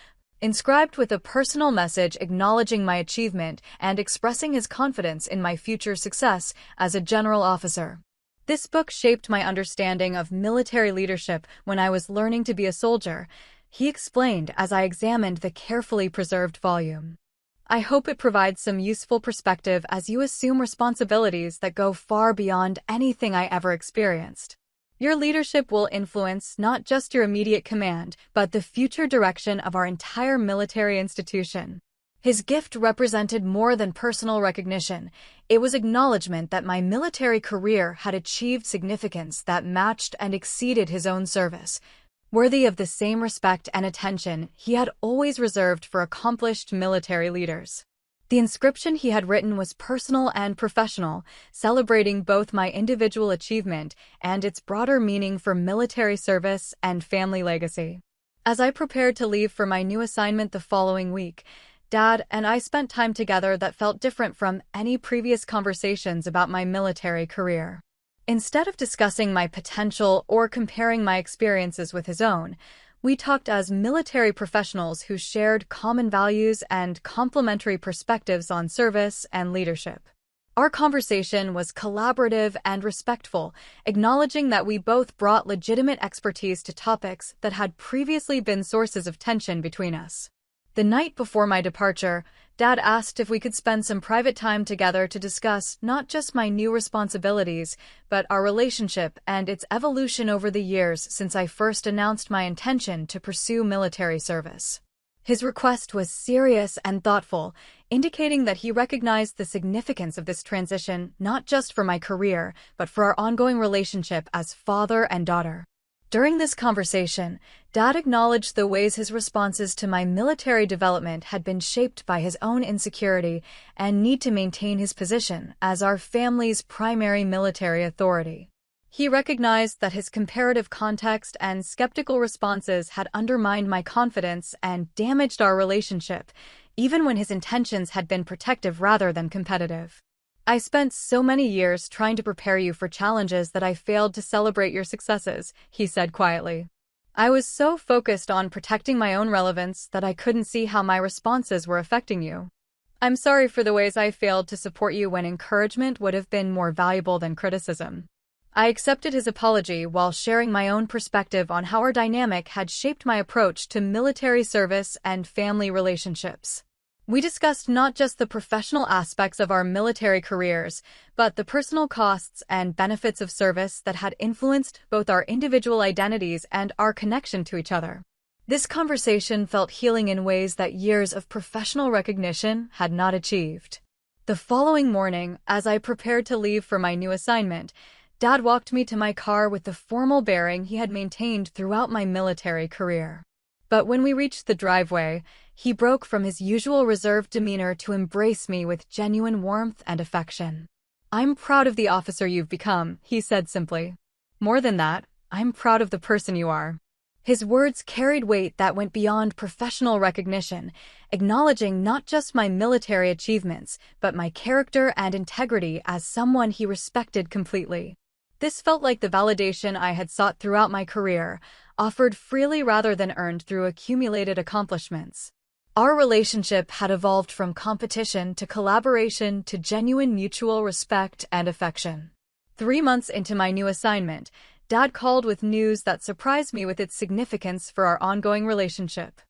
inscribed with a personal message acknowledging my achievement and expressing his confidence in my future success as a general officer. This book shaped my understanding of military leadership when I was learning to be a soldier, he explained as I examined the carefully preserved volume. "I hope it provides some useful perspective as you assume responsibilities that go far beyond anything I ever experienced. Your leadership will influence not just your immediate command, but the future direction of our entire military institution." His gift represented more than personal recognition. It was acknowledgement that my military career had achieved significance that matched and exceeded his own service, worthy of the same respect and attention he had always reserved for accomplished military leaders. The inscription he had written was personal and professional, celebrating both my individual achievement and its broader meaning for military service and family legacy. As I prepared to leave for my new assignment the following week, Dad and I spent time together that felt different from any previous conversations about my military career. Instead of discussing my potential or comparing my experiences with his own, we talked as military professionals who shared common values and complementary perspectives on service and leadership. Our conversation was collaborative and respectful, acknowledging that we both brought legitimate expertise to topics that had previously been sources of tension between us. The night before my departure, Dad asked if we could spend some private time together to discuss not just my new responsibilities, but our relationship and its evolution over the years since I first announced my intention to pursue military service. His request was serious and thoughtful, indicating that he recognized the significance of this transition not just for my career, but for our ongoing relationship as father and daughter. During this conversation, Dad acknowledged the ways his responses to my military development had been shaped by his own insecurity and need to maintain his position as our family's primary military authority. He recognized that his comparative context and skeptical responses had undermined my confidence and damaged our relationship, even when his intentions had been protective rather than competitive. "I spent so many years trying to prepare you for challenges that I failed to celebrate your successes," he said quietly. "I was so focused on protecting my own relevance that I couldn't see how my responses were affecting you. I'm sorry for the ways I failed to support you when encouragement would have been more valuable than criticism." I accepted his apology while sharing my own perspective on how our dynamic had shaped my approach to military service and family relationships. We discussed not just the professional aspects of our military careers, but the personal costs and benefits of service that had influenced both our individual identities and our connection to each other. This conversation felt healing in ways that years of professional recognition had not achieved. The following morning, as I prepared to leave for my new assignment, Dad walked me to my car with the formal bearing he had maintained throughout my military career. But when we reached the driveway, he broke from his usual reserved demeanor to embrace me with genuine warmth and affection. "I'm proud of the officer you've become," he said simply. "More than that, I'm proud of the person you are." His words carried weight that went beyond professional recognition, acknowledging not just my military achievements, but my character and integrity as someone he respected completely. This felt like the validation I had sought throughout my career, offered freely rather than earned through accumulated accomplishments. Our relationship had evolved from competition to collaboration to genuine mutual respect and affection. 3 months into my new assignment, Dad called with news that surprised me with its significance for our ongoing relationship.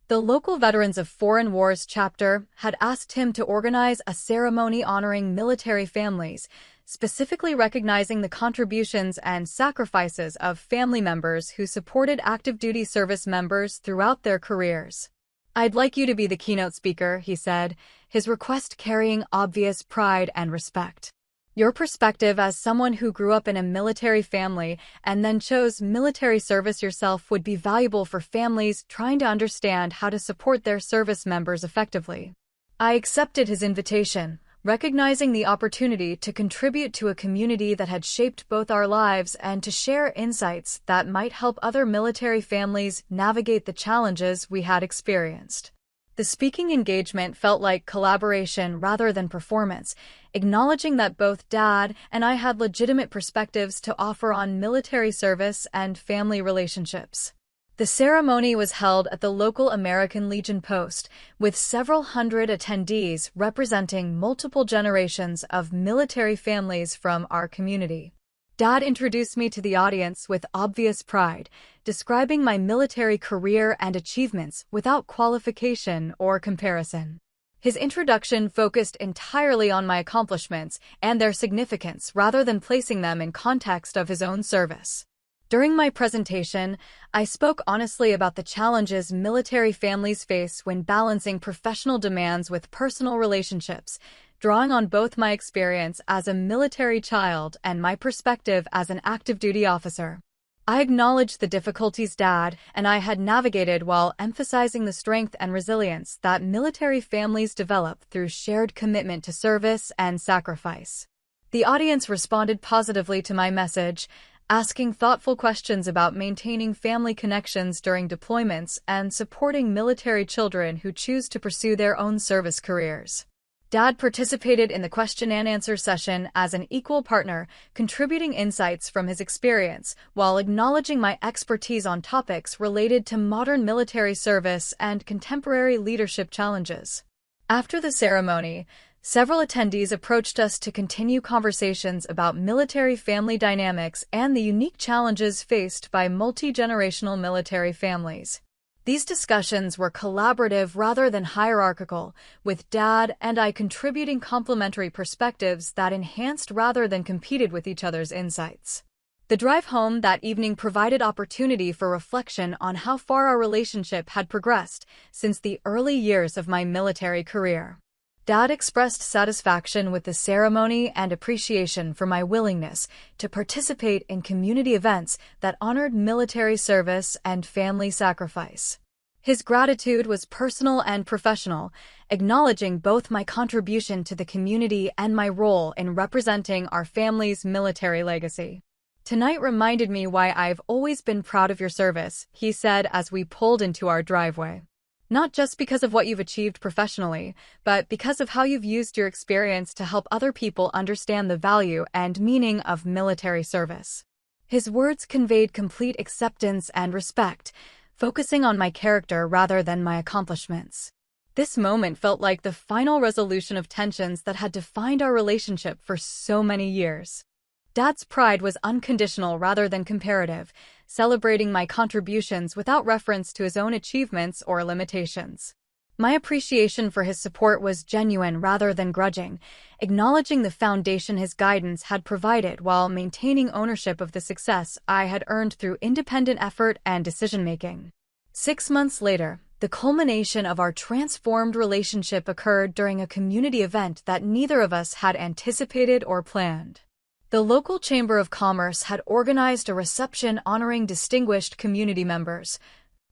The local Veterans of Foreign Wars chapter had asked him to organize a ceremony honoring military families, specifically recognizing the contributions and sacrifices of family members who supported active duty service members throughout their careers. "I'd like you to be the keynote speaker," he said, his request carrying obvious pride and respect. "Your perspective as someone who grew up in a military family and then chose military service yourself would be valuable for families trying to understand how to support their service members effectively." I accepted his invitation, recognizing the opportunity to contribute to a community that had shaped both our lives and to share insights that might help other military families navigate the challenges we had experienced. The speaking engagement felt like collaboration rather than performance, acknowledging that both Dad and I had legitimate perspectives to offer on military service and family relationships. The ceremony was held at the local American Legion post, with several hundred attendees representing multiple generations of military families from our community. Dad introduced me to the audience with obvious pride, describing my military career and achievements without qualification or comparison. His introduction focused entirely on my accomplishments and their significance rather than placing them in context of his own service. During my presentation, I spoke honestly about the challenges military families face when balancing professional demands with personal relationships, drawing on both my experience as a military child and my perspective as an active duty officer. I acknowledged the difficulties Dad and I had navigated while emphasizing the strength and resilience that military families develop through shared commitment to service and sacrifice. The audience responded positively to my message, asking thoughtful questions about maintaining family connections during deployments and supporting military children who choose to pursue their own service careers. Dad participated in the question and answer session as an equal partner, contributing insights from his experience while acknowledging my expertise on topics related to modern military service and contemporary leadership challenges. After the ceremony, several attendees approached us to continue conversations about military family dynamics and the unique challenges faced by multi-generational military families. These discussions were collaborative rather than hierarchical, with Dad and I contributing complementary perspectives that enhanced rather than competed with each other's insights. The drive home that evening provided opportunity for reflection on how far our relationship had progressed since the early years of my military career. Dad expressed satisfaction with the ceremony and appreciation for my willingness to participate in community events that honored military service and family sacrifice. His gratitude was personal and professional, acknowledging both my contribution to the community and my role in representing our family's military legacy. "Tonight reminded me why I've always been proud of your service," he said as we pulled into our driveway. "Not just because of what you've achieved professionally, but because of how you've used your experience to help other people understand the value and meaning of military service." His words conveyed complete acceptance and respect, focusing on my character rather than my accomplishments. This moment felt like the final resolution of tensions that had defined our relationship for so many years. Dad's pride was unconditional rather than comparative, celebrating my contributions without reference to his own achievements or limitations. My appreciation for his support was genuine rather than grudging, acknowledging the foundation his guidance had provided while maintaining ownership of the success I had earned through independent effort and decision-making. 6 months later, the culmination of our transformed relationship occurred during a community event that neither of us had anticipated or planned. The local Chamber of Commerce had organized a reception honoring distinguished community members,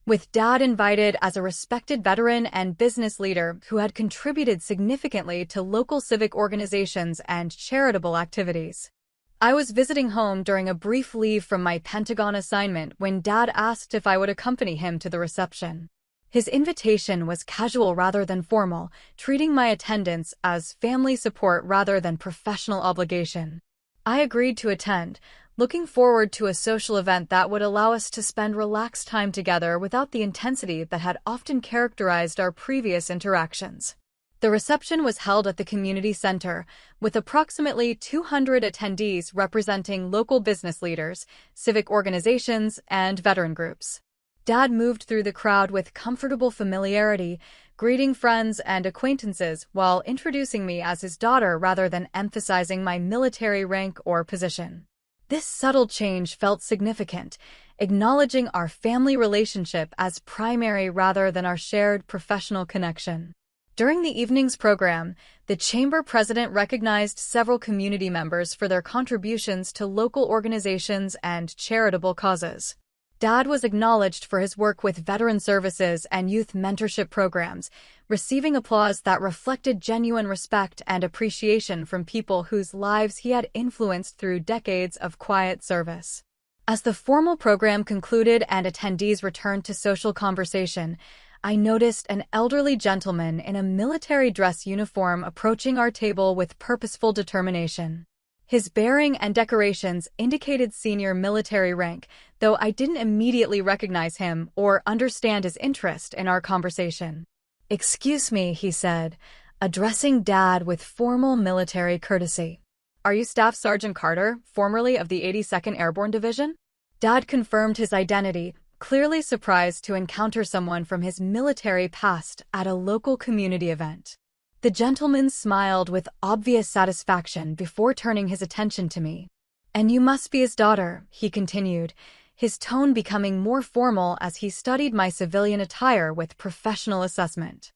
with Dad invited as a respected veteran and business leader who had contributed significantly to local civic organizations and charitable activities. I was visiting home during a brief leave from my Pentagon assignment when Dad asked if I would accompany him to the reception. His invitation was casual rather than formal, treating my attendance as family support rather than professional obligation. I agreed to attend, looking forward to a social event that would allow us to spend relaxed time together without the intensity that had often characterized our previous interactions. The reception was held at the community center, with approximately 200 attendees representing local business leaders, civic organizations, and veteran groups. Dad moved through the crowd with comfortable familiarity, greeting friends and acquaintances while introducing me as his daughter rather than emphasizing my military rank or position. This subtle change felt significant, acknowledging our family relationship as primary rather than our shared professional connection. During the evening's program, the Chamber President recognized several community members for their contributions to local organizations and charitable causes. Dad was acknowledged for his work with veteran services and youth mentorship programs, receiving applause that reflected genuine respect and appreciation from people whose lives he had influenced through decades of quiet service. As the formal program concluded and attendees returned to social conversation, I noticed an elderly gentleman in a military dress uniform approaching our table with purposeful determination. His bearing and decorations indicated senior military rank, though I didn't immediately recognize him or understand his interest in our conversation. "Excuse me," he said, addressing Dad with formal military courtesy. Are you Staff Sergeant Carter, formerly of the 82nd Airborne Division? Dad confirmed his identity, clearly surprised to encounter someone from his military past at a local community event. The gentleman smiled with obvious satisfaction before turning his attention to me. And you must be his daughter, he continued, his tone becoming more formal as he studied my civilian attire with professional assessment.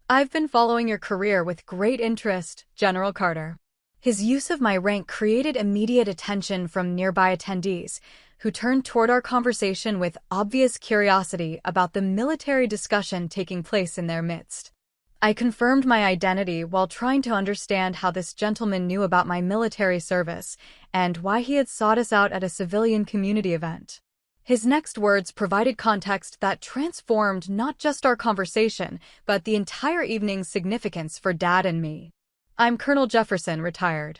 I've been following your career with great interest, General Carter. His use of my rank created immediate attention from nearby attendees, who turned toward our conversation with obvious curiosity about the military discussion taking place in their midst. I confirmed my identity while trying to understand how this gentleman knew about my military service and why he had sought us out at a civilian community event. His next words provided context that transformed not just our conversation, but the entire evening's significance for Dad and me. I'm Colonel Jefferson, retired.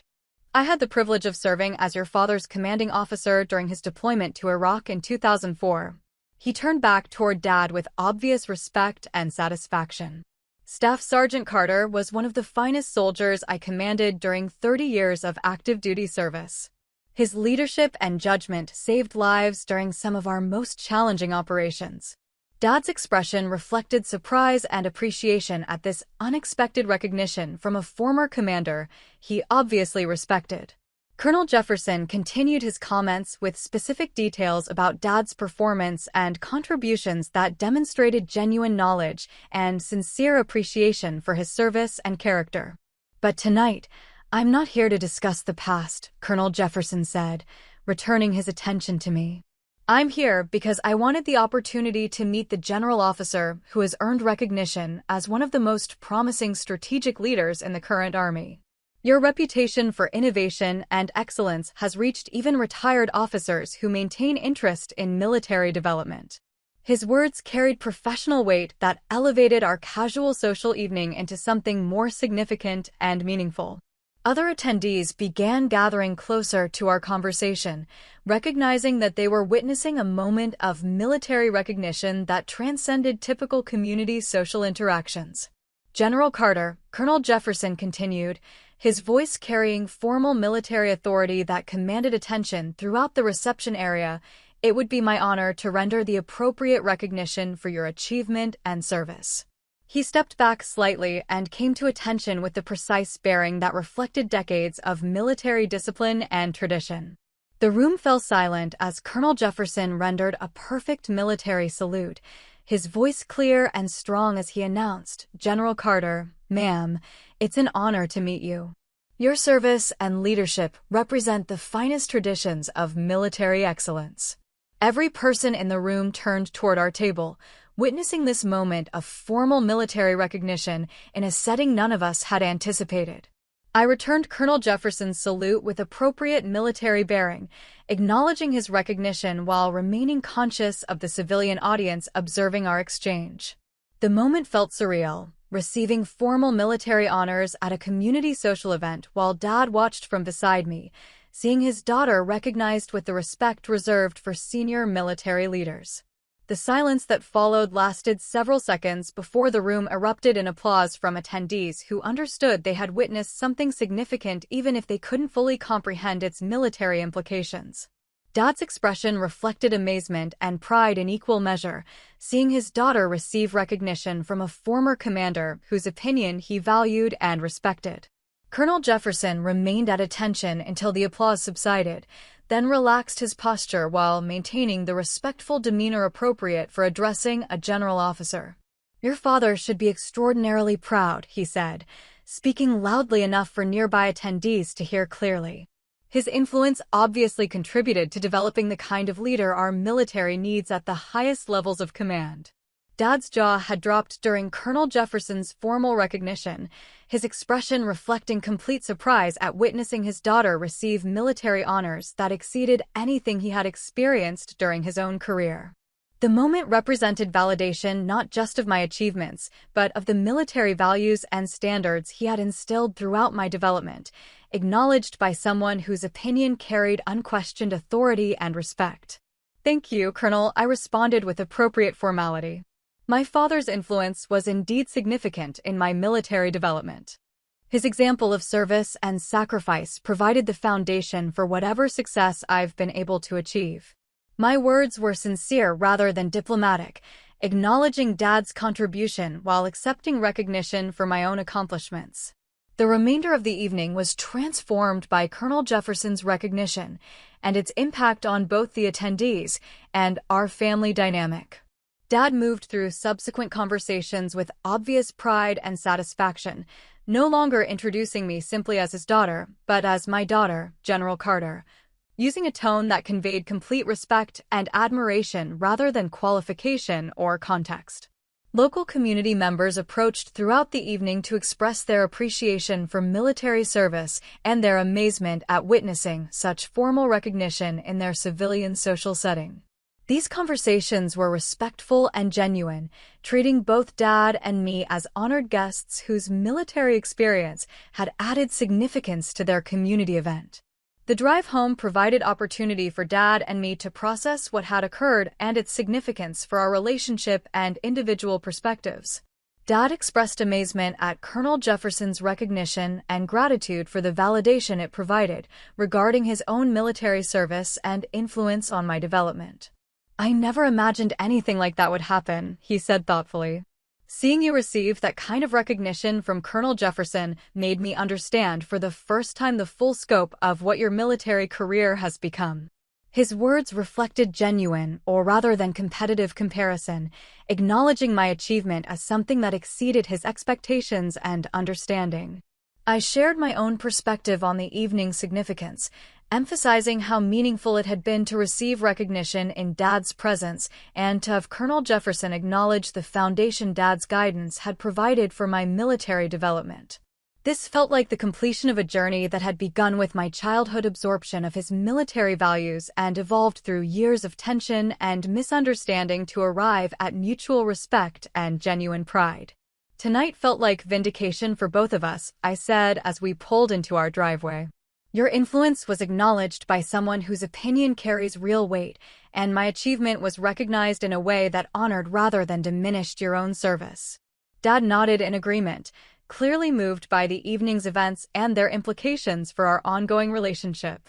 I had the privilege of serving as your father's commanding officer during his deployment to Iraq in 2004. He turned back toward Dad with obvious respect and satisfaction. Staff Sergeant Carter was one of the finest soldiers I commanded during 30 years of active duty service. His leadership and judgment saved lives during some of our most challenging operations. Dad's expression reflected surprise and appreciation at this unexpected recognition from a former commander he obviously respected. Colonel Jefferson continued his comments with specific details about Dad's performance and contributions that demonstrated genuine knowledge and sincere appreciation for his service and character. But tonight, I'm not here to discuss the past, Colonel Jefferson said, returning his attention to me. I'm here because I wanted the opportunity to meet the general officer who has earned recognition as one of the most promising strategic leaders in the current Army. Your reputation for innovation and excellence has reached even retired officers who maintain interest in military development. His words carried professional weight that elevated our casual social evening into something more significant and meaningful. Other attendees began gathering closer to our conversation, recognizing that they were witnessing a moment of military recognition that transcended typical community social interactions. General Carter, Colonel Jefferson continued, his voice carrying formal military authority that commanded attention throughout the reception area. It would be my honor to render the appropriate recognition for your achievement and service. He stepped back slightly and came to attention with the precise bearing that reflected decades of military discipline and tradition. The room fell silent as Colonel Jefferson rendered a perfect military salute, his voice clear and strong as he announced, General Carter, ma'am, it's an honor to meet you. Your service and leadership represent the finest traditions of military excellence. Every person in the room turned toward our table, witnessing this moment of formal military recognition in a setting none of us had anticipated. I returned Colonel Jefferson's salute with appropriate military bearing, acknowledging his recognition while remaining conscious of the civilian audience observing our exchange. The moment felt surreal, receiving formal military honors at a community social event while Dad watched from beside me, seeing his daughter recognized with the respect reserved for senior military leaders. The silence that followed lasted several seconds before the room erupted in applause from attendees who understood they had witnessed something significant even if they couldn't fully comprehend its military implications. Dad's expression reflected amazement and pride in equal measure, seeing his daughter receive recognition from a former commander whose opinion he valued and respected. Colonel Jefferson remained at attention until the applause subsided, then relaxed his posture while maintaining the respectful demeanor appropriate for addressing a general officer. Your father should be extraordinarily proud, he said, speaking loudly enough for nearby attendees to hear clearly. His influence obviously contributed to developing the kind of leader our military needs at the highest levels of command. Dad's jaw had dropped during Colonel Jefferson's formal recognition, his expression reflecting complete surprise at witnessing his daughter receive military honors that exceeded anything he had experienced during his own career. The moment represented validation not just of my achievements, but of the military values and standards he had instilled throughout my development, acknowledged by someone whose opinion carried unquestioned authority and respect. Thank you, Colonel, I responded with appropriate formality. My father's influence was indeed significant in my military development. His example of service and sacrifice provided the foundation for whatever success I've been able to achieve. My words were sincere rather than diplomatic, acknowledging Dad's contribution while accepting recognition for my own accomplishments. The remainder of the evening was transformed by Colonel Jefferson's recognition and its impact on both the attendees and our family dynamic. Dad moved through subsequent conversations with obvious pride and satisfaction, no longer introducing me simply as his daughter, but as my daughter, General Carter, using a tone that conveyed complete respect and admiration rather than qualification or context. Local community members approached throughout the evening to express their appreciation for military service and their amazement at witnessing such formal recognition in their civilian social setting. These conversations were respectful and genuine, treating both Dad and me as honored guests whose military experience had added significance to their community event. The drive home provided opportunity for Dad and me to process what had occurred and its significance for our relationship and individual perspectives. Dad expressed amazement at Colonel Jefferson's recognition and gratitude for the validation it provided regarding his own military service and influence on my development. "I never imagined anything like that would happen," he said thoughtfully. "Seeing you receive that kind of recognition from Colonel Jefferson made me understand for the first time the full scope of what your military career has become." His words reflected genuine, or rather than competitive comparison, acknowledging my achievement as something that exceeded his expectations and understanding. I shared my own perspective on the evening's significance, emphasizing how meaningful it had been to receive recognition in Dad's presence and to have Colonel Jefferson acknowledge the foundation Dad's guidance had provided for my military development. This felt like the completion of a journey that had begun with my childhood absorption of his military values and evolved through years of tension and misunderstanding to arrive at mutual respect and genuine pride. "Tonight felt like vindication for both of us," I said as we pulled into our driveway. "Your influence was acknowledged by someone whose opinion carries real weight, and my achievement was recognized in a way that honored rather than diminished your own service." Dad nodded in agreement, clearly moved by the evening's events and their implications for our ongoing relationship.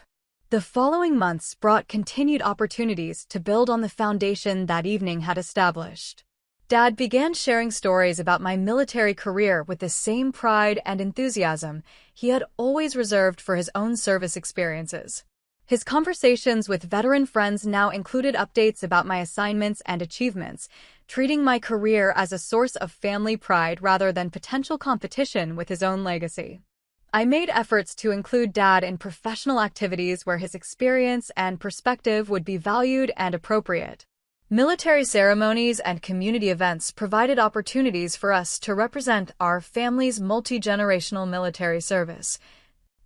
The following months brought continued opportunities to build on the foundation that evening had established. Dad began sharing stories about my military career with the same pride and enthusiasm he had always reserved for his own service experiences. His conversations with veteran friends now included updates about my assignments and achievements, treating my career as a source of family pride rather than potential competition with his own legacy. I made efforts to include Dad in professional activities where his experience and perspective would be valued and appropriate. Military ceremonies and community events provided opportunities for us to represent our family's multi-generational military service,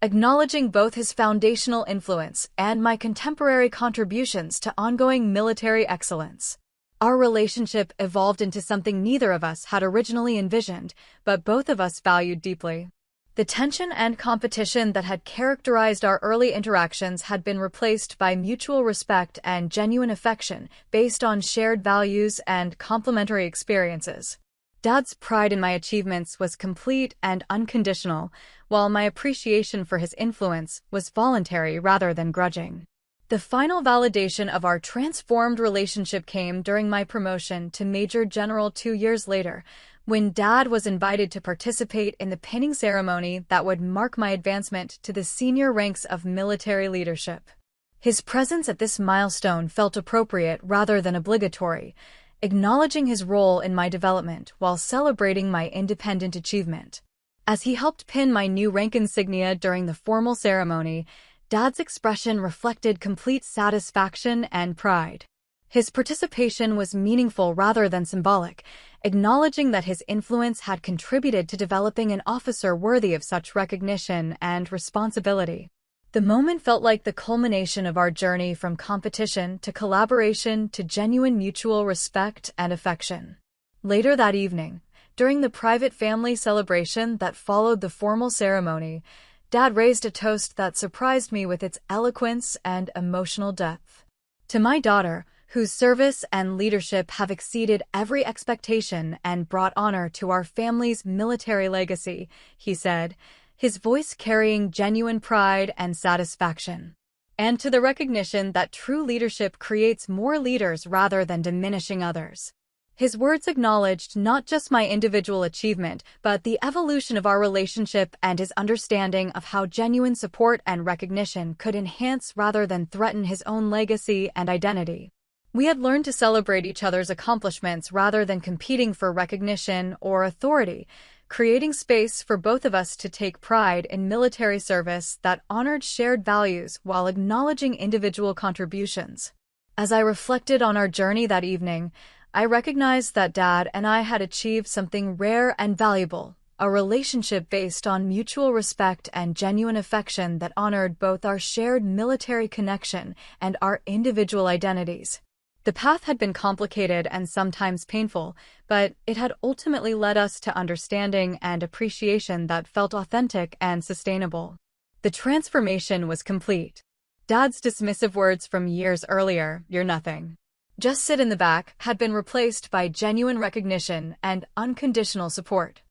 acknowledging both his foundational influence and my contemporary contributions to ongoing military excellence. Our relationship evolved into something neither of us had originally envisioned, but both of us valued deeply. The tension and competition that had characterized our early interactions had been replaced by mutual respect and genuine affection based on shared values and complementary experiences. Dad's pride in my achievements was complete and unconditional, while my appreciation for his influence was voluntary rather than grudging. The final validation of our transformed relationship came during my promotion to Major General 2 years later, when Dad was invited to participate in the pinning ceremony that would mark my advancement to the senior ranks of military leadership. His presence at this milestone felt appropriate rather than obligatory, acknowledging his role in my development while celebrating my independent achievement. As he helped pin my new rank insignia during the formal ceremony, Dad's expression reflected complete satisfaction and pride. His participation was meaningful rather than symbolic, acknowledging that his influence had contributed to developing an officer worthy of such recognition and responsibility. The moment felt like the culmination of our journey from competition to collaboration to genuine mutual respect and affection. Later that evening, during the private family celebration that followed the formal ceremony, Dad raised a toast that surprised me with its eloquence and emotional depth. "To my daughter, whose service and leadership have exceeded every expectation and brought honor to our family's military legacy," he said, his voice carrying genuine pride and satisfaction. And to the recognition that true leadership creates more leaders rather than diminishing others. His words acknowledged not just my individual achievement, but the evolution of our relationship and his understanding of how genuine support and recognition could enhance rather than threaten his own legacy and identity. We had learned to celebrate each other's accomplishments rather than competing for recognition or authority, creating space for both of us to take pride in military service that honored shared values while acknowledging individual contributions. As I reflected on our journey that evening, I recognized that Dad and I had achieved something rare and valuable, a relationship based on mutual respect and genuine affection that honored both our shared military connection and our individual identities. The path had been complicated and sometimes painful, but it had ultimately led us to understanding and appreciation that felt authentic and sustainable. The transformation was complete. Dad's dismissive words from years earlier, "You're nothing. Just sit in the back," had been replaced by genuine recognition and unconditional support.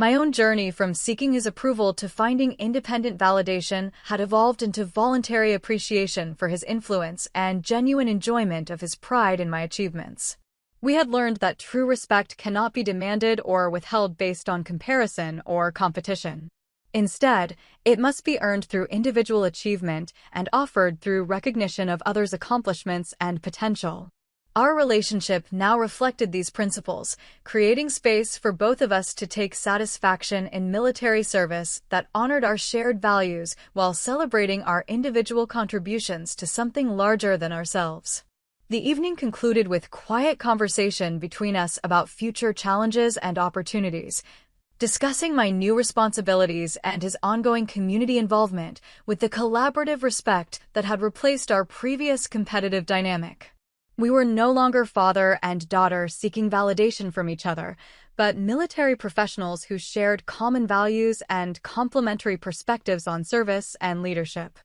My own journey from seeking his approval to finding independent validation had evolved into voluntary appreciation for his influence and genuine enjoyment of his pride in my achievements. We had learned that true respect cannot be demanded or withheld based on comparison or competition. Instead, it must be earned through individual achievement and offered through recognition of others' accomplishments and potential. Our relationship now reflected these principles, creating space for both of us to take satisfaction in military service that honored our shared values while celebrating our individual contributions to something larger than ourselves. The evening concluded with quiet conversation between us about future challenges and opportunities, discussing my new responsibilities and his ongoing community involvement with the collaborative respect that had replaced our previous competitive dynamic. We were no longer father and daughter seeking validation from each other, but military professionals who shared common values and complementary perspectives on service and leadership.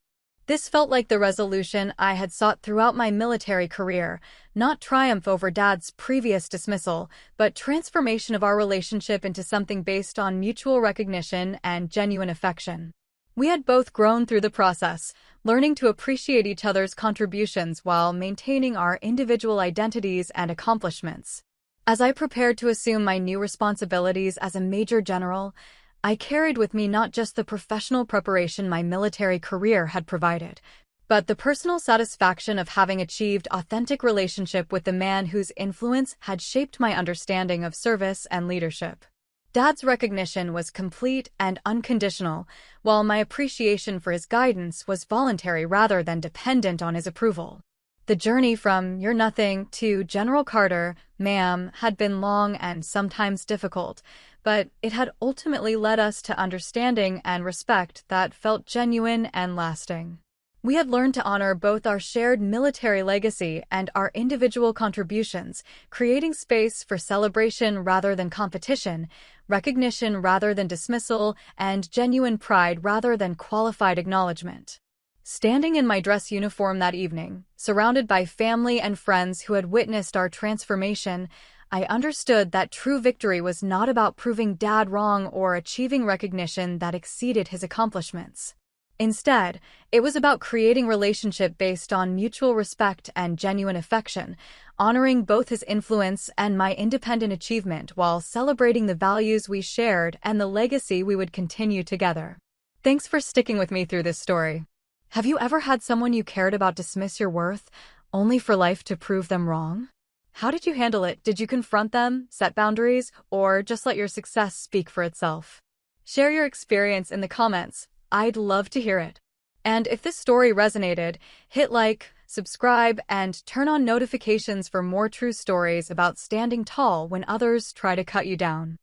This felt like the resolution I had sought throughout my military career, not triumph over Dad's previous dismissal, but transformation of our relationship into something based on mutual recognition and genuine affection. We had both grown through the process, learning to appreciate each other's contributions while maintaining our individual identities and accomplishments. As I prepared to assume my new responsibilities as a Major General, I carried with me not just the professional preparation my military career had provided, but the personal satisfaction of having achieved authentic relationship with the man whose influence had shaped my understanding of service and leadership. Dad's recognition was complete and unconditional, while my appreciation for his guidance was voluntary rather than dependent on his approval. The journey from "You're nothing" to "General Carter, ma'am" had been long and sometimes difficult, but it had ultimately led us to understanding and respect that felt genuine and lasting. We had learned to honor both our shared military legacy and our individual contributions, creating space for celebration rather than competition, recognition rather than dismissal, and genuine pride rather than qualified acknowledgement. Standing in my dress uniform that evening, surrounded by family and friends who had witnessed our transformation, I understood that true victory was not about proving Dad wrong or achieving recognition that exceeded his accomplishments. Instead, it was about creating relationship based on mutual respect and genuine affection, honoring both his influence and my independent achievement while celebrating the values we shared and the legacy we would continue together. Thanks for sticking with me through this story. Have you ever had someone you cared about dismiss your worth, only for life to prove them wrong? How did you handle it? Did you confront them, set boundaries, or just let your success speak for itself? Share your experience in the comments. I'd love to hear it. And if this story resonated, hit like, subscribe, and turn on notifications for more true stories about standing tall when others try to cut you down.